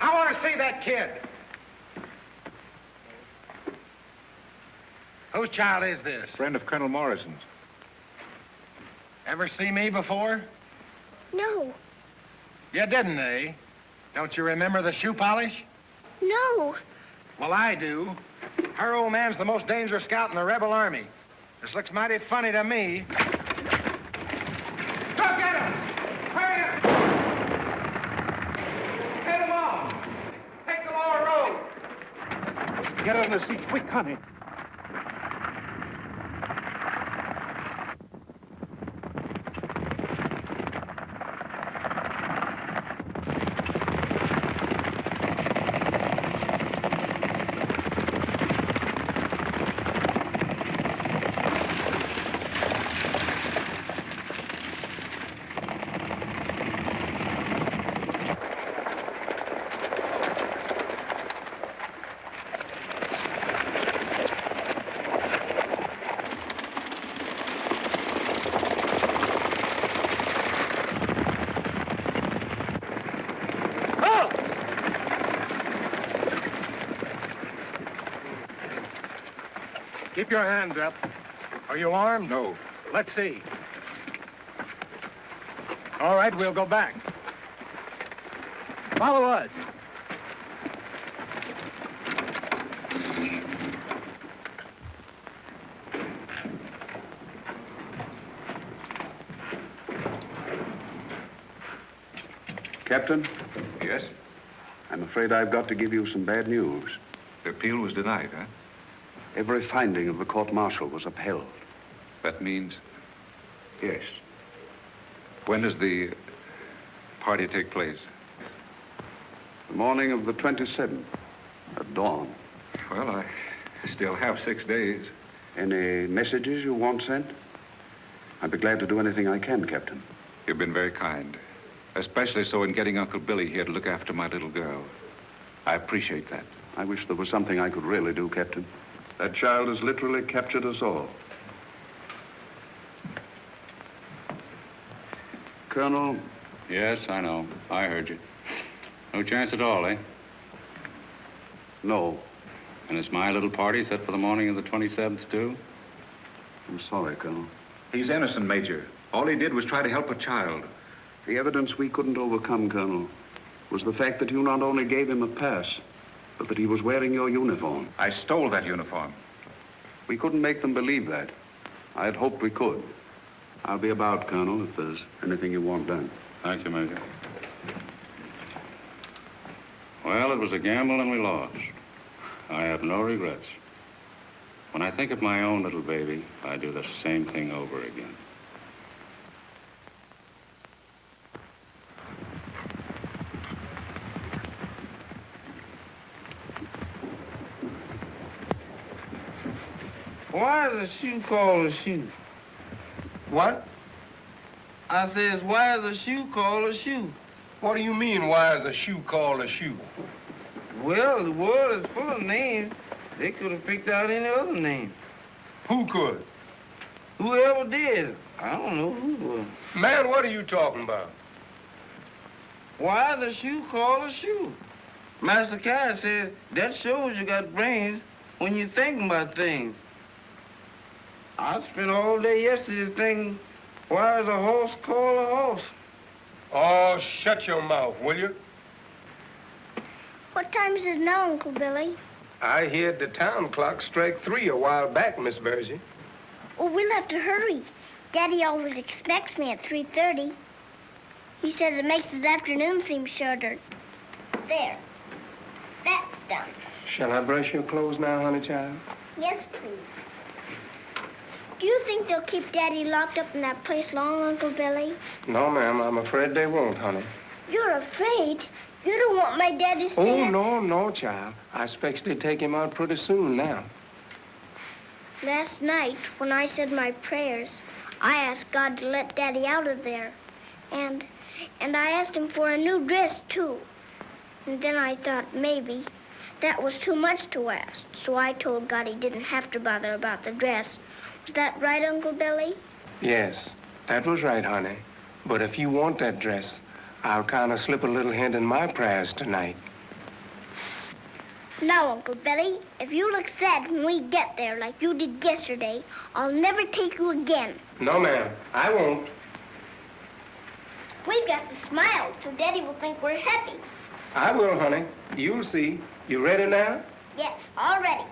I want to see that kid. Whose child is this? friend of Colonel Morrison's. Ever see me before? No. You didn't, eh? Don't you remember the shoe polish? No. Well, I do. Her old man's the most dangerous scout in the rebel army. This looks mighty funny to me. Go get him! Hurry up! Head him off! Take the lower road! Get on the seat, quick, honey. Keep your hands up. Are you armed? No. Let's see. All right, we'll go back. Follow us. Captain? Yes? I'm afraid I've got to give you some bad news. The appeal was denied, huh? Every finding of the court-martial was upheld. That means... Yes. When does the party take place? The morning of the 27th, at dawn. Well, I still have 6 days. Any messages you want sent? I'd be glad to do anything I can, Captain. You've been very kind. Especially so in getting Uncle Billy here to look after my little girl. I appreciate that. I wish there was something I could really do, Captain. That child has literally captured us all. Colonel? Yes, I know. I heard you. No chance at all, eh? No. And it's my little party set for the morning of the 27th, too? I'm sorry, Colonel. He's innocent, Major. All he did was try to help a child. The evidence we couldn't overcome, Colonel, was the fact that you not only gave him a pass, but that he was wearing your uniform. I stole that uniform. We couldn't make them believe that. I had hoped we could. I'll be about, Colonel, if there's anything you want done. Thank you, Major. Well, it was a gamble and we lost. I have no regrets. When I think of my own little baby, I do the same thing over again. Why is a shoe called a shoe? What? I says, why is a shoe called a shoe? What do you mean, why is a shoe called a shoe? Well, the world is full of names. They could have picked out any other name. Who could? Whoever did. I don't know who was. Man, what are you talking about? Why is a shoe called a shoe? Master Kai said that shows you got brains when you're thinking about things. I spent all day yesterday thinking, why is a horse called a horse? Oh, shut your mouth, will you? What time is it now, Uncle Billy? I heard the town clock strike 3 a while back, Miss Virgie. Oh, we'll have to hurry. Daddy always expects me at 3:30. He says it makes his afternoon seem shorter. There. That's done. Shall I brush your clothes now, honey child? Yes, please. Do you think they'll keep Daddy locked up in that place long, Uncle Billy? No, ma'am, I'm afraid they won't, honey. You're afraid? You don't want my daddy Oh, staying... no, child. I expect they take him out pretty soon now. Last night, when I said my prayers, I asked God to let Daddy out of there. And I asked him for a new dress, too. And then I thought maybe that was too much to ask. So I told God he didn't have to bother about the dress. Was that right, Uncle Billy? Yes, that was right, honey. But if you want that dress, I'll kind of slip a little hint in my prayers tonight. Now, Uncle Billy, if you look sad when we get there like you did yesterday, I'll never take you again. No, ma'am, I won't. We've got to smile so Daddy will think we're happy. I will, honey. You'll see. You ready now? Yes, all ready.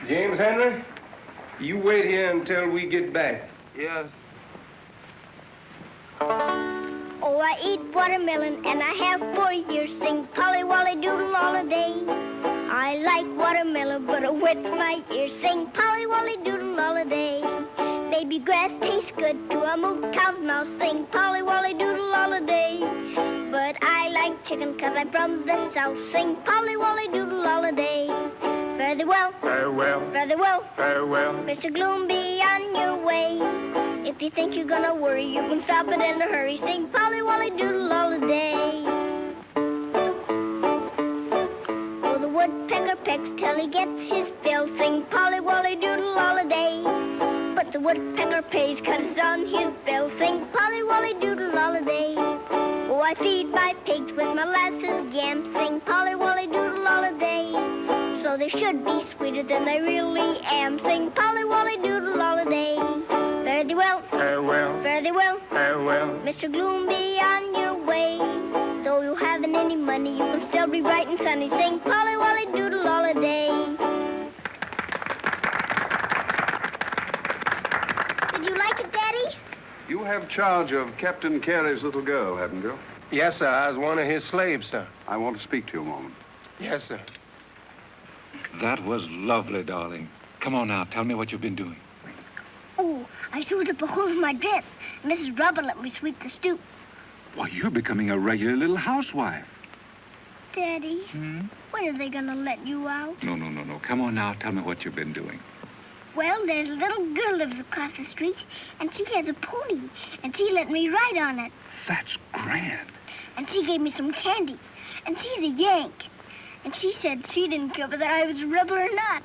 James Henry, you wait here until we get back. Yes. Oh, I eat watermelon and I have 4 years. Sing Polly Wolly Doodle all a day. I like watermelon, but it wets my ears. Sing Polly Wolly Doodle all a day. Baby grass tastes good to a moo cow's mouth. Sing Polly Wolly Doodle all a day. But I like chicken 'cause I'm from the south. Sing Polly Wolly Doodle all a day. Fare thee well. Farewell. Fare thee well. Farewell. Mr. Gloom, be on your way. If you think you're gonna worry, you can stop it in a hurry. Sing Polly Wolly Doodle all the day. Oh, the woodpecker pecks till he gets his fill. Sing Polly Wolly Doodle all a day. But the woodpecker pays 'cause it's on his bill. Sing Polly Wolly Doodle all a day. Oh, I feed my pigs with molasses yams. Sing Polly Wolly Doodle all a day. So they should be sweeter than they really am. Sing Polly Wolly Doodle all a day. Fare thee well. Farewell. Fare thee well. Farewell. Mr. Gloom, be on your way. Though you haven't any money, you can still be bright and sunny. Sing Polly Wolly Doodle all a day. Did you like it, Daddy? You have charge of Captain Carey's little girl, haven't you? Yes, sir. I was one of his slaves, sir. I want to speak to you a moment. Yes, sir. That was lovely, darling. Come on now, tell me what you've been doing. Oh, I sewed up a hole in my dress. Mrs. Rubber let me sweep the stoop. Why, you're becoming a regular little housewife. Daddy, when are they gonna let you out? No. Come on now, tell me what you've been doing. Well, there's a little girl lives across the street, and she has a pony, and she let me ride on it. That's grand. And she gave me some candy, and she's a Yank. And she said she didn't care whether I was a rebel or not.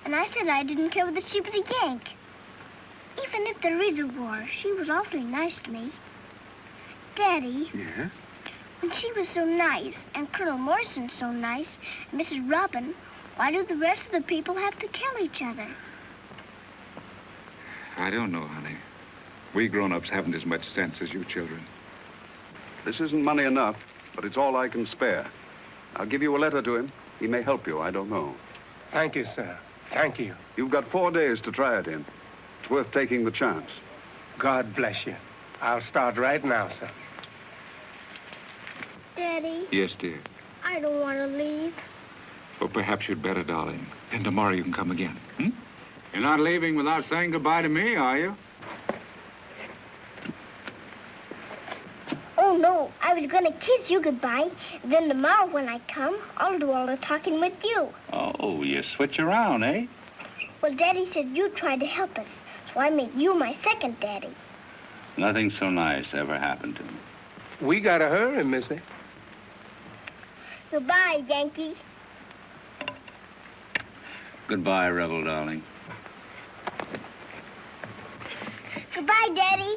And I said I didn't care whether she was a Yank. Even if there is a war, she was awfully nice to me. Daddy, Yes? when she was so nice, and Colonel Morrison so nice, and Mrs. Robin, why do the rest of the people have to kill each other? I don't know, honey. We grown-ups haven't as much sense as you children. This isn't money enough, but it's all I can spare. I'll give you a letter to him. He may help you, I don't know. Thank you, sir. Thank you. You've got 4 days to try it in. It's worth taking the chance. God bless you. I'll start right now, sir. Daddy, Yes, dear. I don't want to leave. Well, perhaps you'd better, darling. Then tomorrow you can come again. You're not leaving without saying goodbye to me, are you? Oh, no, I was going to kiss you goodbye. Then tomorrow when I come, I'll do all the talking with you. Oh, you switch around, eh? Well, Daddy said you'd try to help us, so I made you my second daddy. Nothing so nice ever happened to me. We gotta hurry, Missy. Goodbye, Yankee. Goodbye, Rebel, darling. Goodbye, Daddy.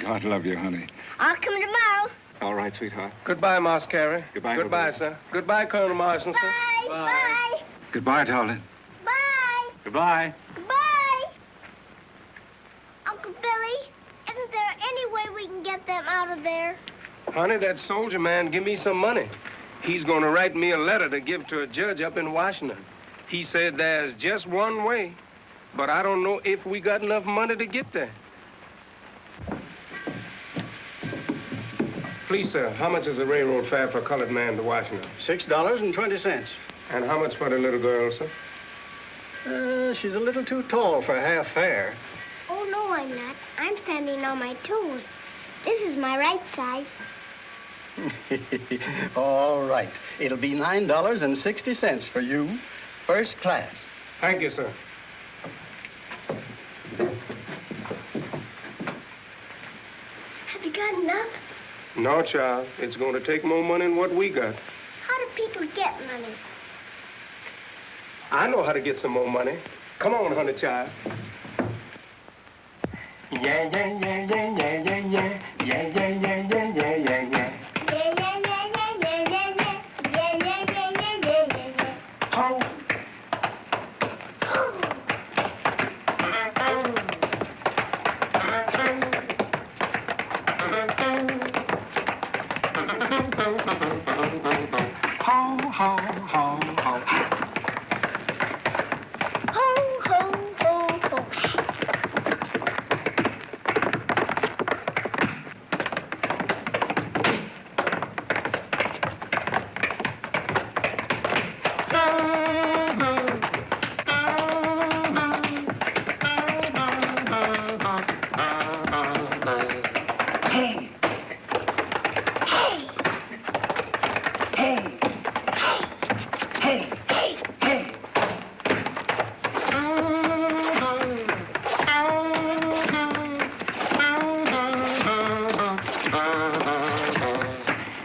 God love you, honey. I'll come tomorrow. All right, sweetheart. Goodbye, Moss Carey. Goodbye, Goodbye, Rebel. sir. Goodbye, Colonel Morrison, sir. Bye. Bye. Goodbye, darling. Bye. Goodbye. Goodbye. Uncle Billy, isn't there any way we can get them out of there? Honey, that soldier man give me some money. He's going to write me a letter to give to a judge up in Washington. He said there's just one way, but I don't know if we got enough money to get there. Please, sir, how much is the railroad fare for a colored man to Washington? $6.20. And how much for the little girl, sir? She's a little too tall for half fare. Oh, no, I'm not. I'm standing on my toes. This is my right size. All right. It'll be $9.60 for you, first class. Thank you, sir. Have you got enough? No, child. It's going to take more money than what we got. How do people get money? I know how to get some more money. Come on, honey child. Yeah, yeah, yeah, yeah, yeah, yeah, yeah. Yeah, yeah, yeah, yeah, yeah, yeah, yeah. Oh. Ho, ho, ho, ho. Ho, ho, ho, ho. Hey. Hey. Hey. Hey. Hey.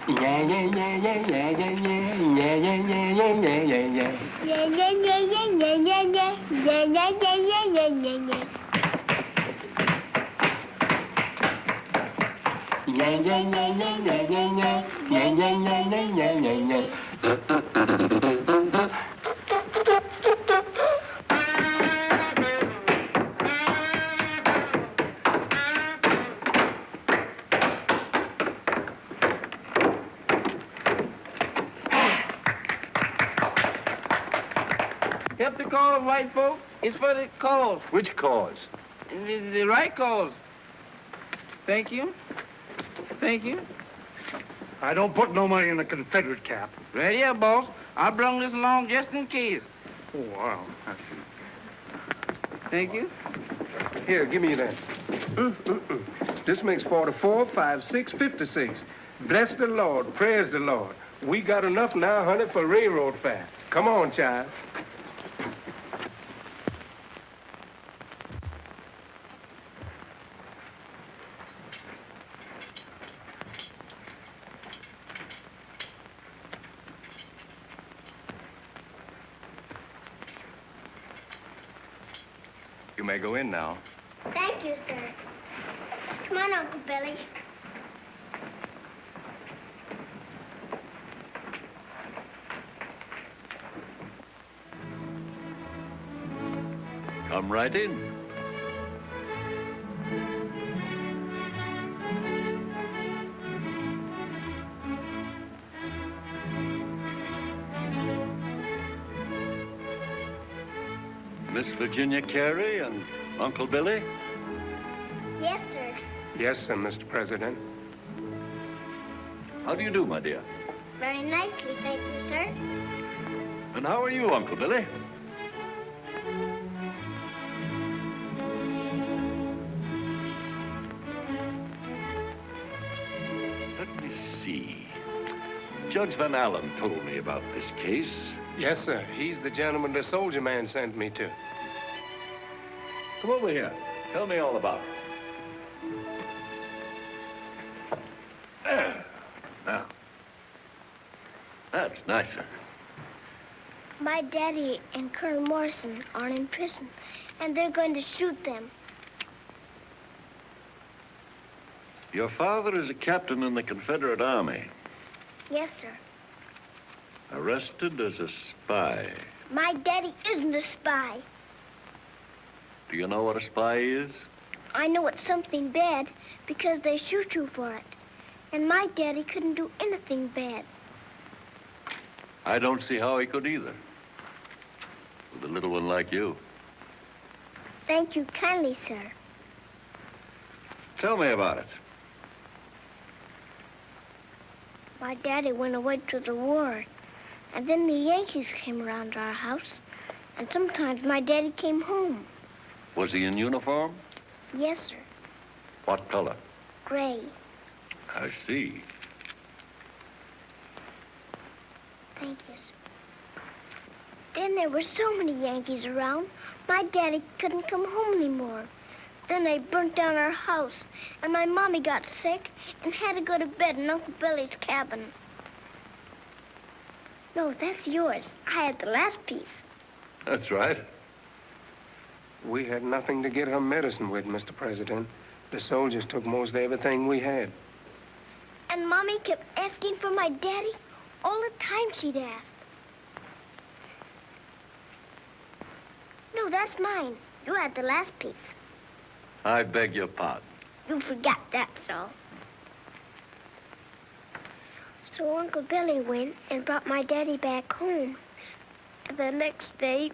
Yeah, yeah, yeah, yeah, yeah, yeah, yeah, yeah, yeah, yeah, yeah, yeah, yeah. Yeah, yeah, yeah, yeah, yeah, yeah, yeah. Yeah, yeah, yeah, yeah, yeah, yeah, yeah. Yeah, yeah, yeah, yeah, yeah, yeah, yeah. Yeah, yeah, yeah, yeah, yeah, yeah, yeah. Help the cause, white folk. It's for the cause. Which cause? The right cause. Thank you. Thank you. I don't put no money in the Confederate cap. Right here, boss. I brung this along just in case. Oh, wow. Thank you. Here, give me that. This makes 44, 5, 6, 56. Bless the Lord, praise the Lord. We got enough now, honey, for railroad fare. Come on, child. You may go in now. Thank you, sir. Come on, Uncle Billy. Come right in. Miss Virginia Carey and Uncle Billy? Yes, sir. Yes, sir, Mr. President. How do you do, my dear? Very nicely, thank you, sir. And how are you, Uncle Billy? Let me see. Judge Van Allen told me about this case. Yes, sir. He's the gentleman the soldier man sent me to. Come over here. Tell me all about it. There. Now. That's nicer. My daddy and Colonel Morrison are in prison, and they're going to shoot them. Your father is a captain in the Confederate Army. Yes, sir. Arrested as a spy. My daddy isn't a spy. Do you know what a spy is? I know it's something bad because they shoot you for it. And my daddy couldn't do anything bad. I don't see how he could either. With a little one like you. Thank you kindly, sir. Tell me about it. My daddy went away to the war, and then the Yankees came around our house, and sometimes my daddy came home. Was he in uniform? Yes, sir. What color? Gray. I see. Thank you, sir. Then there were so many Yankees around, my daddy couldn't come home anymore. Then they burnt down our house, and my mommy got sick and had to go to bed in Uncle Billy's cabin. No, that's yours. I had the last piece. That's right. We had nothing to get her medicine with, Mr. President. The soldiers took most everything we had. And Mommy kept asking for my daddy all the time she'd ask. No, that's mine. You had the last piece. I beg your pardon. You forgot, that's all. So Uncle Billy went and brought my daddy back home. And the next day,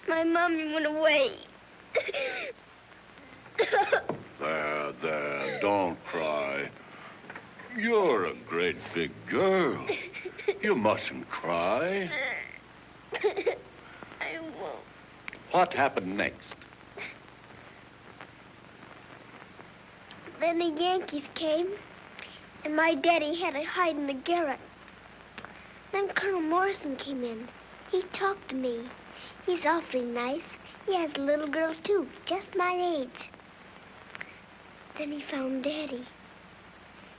my mommy went away. There, don't cry. You're a great big girl. You mustn't cry. I won't. What happened next? Then the Yankees came, and my daddy had to hide in the garret. Then Colonel Morrison came in. He talked to me. He's awfully nice. He has little girls, too, just my age. Then he found Daddy.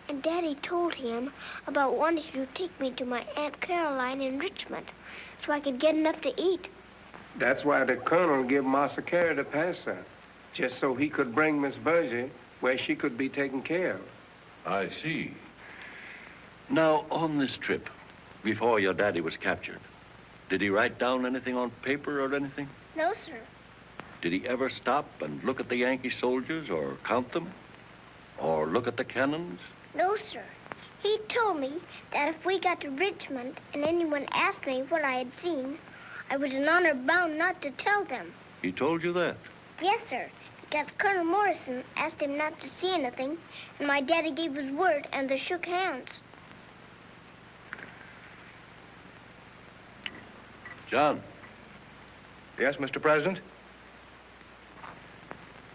And Daddy told him about wanting to take me to my Aunt Caroline in Richmond so I could get enough to eat. That's why the colonel gave Massa Carey the pass, sir, just so he could bring Miss Virgie where she could be taken care of. I see. Now, on this trip, before your daddy was captured, did he write down anything on paper or anything? No, sir. Did he ever stop and look at the Yankee soldiers or count them? Or look at the cannons? No, sir. He told me that if we got to Richmond and anyone asked me what I had seen, I was in honor bound not to tell them. He told you that? Yes, sir. Because Colonel Morrison asked him not to see anything, and my daddy gave his word, and they shook hands. John. Yes, Mr. President?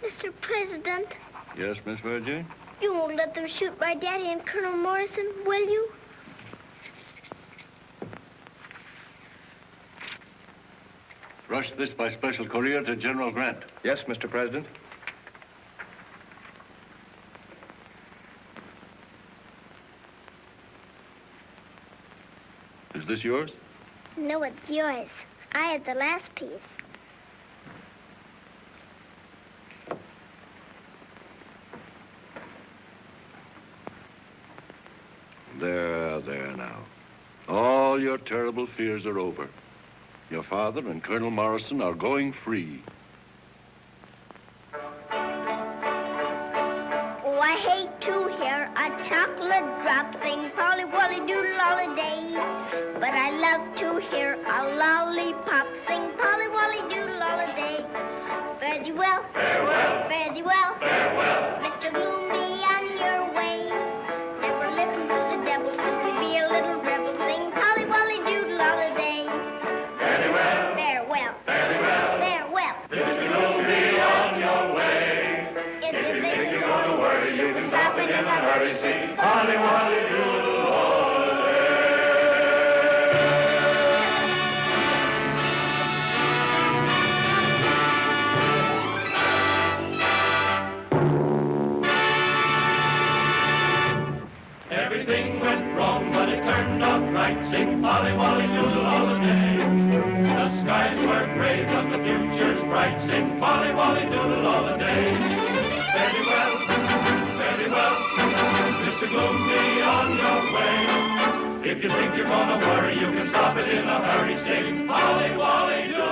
Mr. President, Yes, Miss Virgie? you won't let them shoot my daddy and Colonel Morrison, will you? Rush this by special courier to General Grant. Yes, Mr. President. Is this yours? No, it's yours. I had the last piece. There now. All your terrible fears are over. Your father and Colonel Morrison are going free. Oh, I hate to hear a chocolate drop sing Polly Wolly Doodle Holiday. But I love to hear a lollipop sing Polly Wolly Doodle Holiday. Fare thee well, farewell, fare thee well, farewell. Mr. Gloom, be on your way. Never listen to the devil, simply be a little rebel. Sing Polly Wolly Doodle Holiday. Very well, Farewell, very well. farewell. Mr. Gloom, be on your way. If If you you think think you're you're gonna worry, you can stop it in a hurry. Sing Polly Wolly Doodle Holiday. Everything went wrong, but it turned out right. Sing Polly Wolly Doodle Holiday. The skies were gray, but the future's bright. Sing Polly Wolly Doodle Holiday. Very well, very well. Mr. Gloom, be on your way. If you think you're gonna worry, you can stop it in a hurry. Sing Polly Wolly Doodle.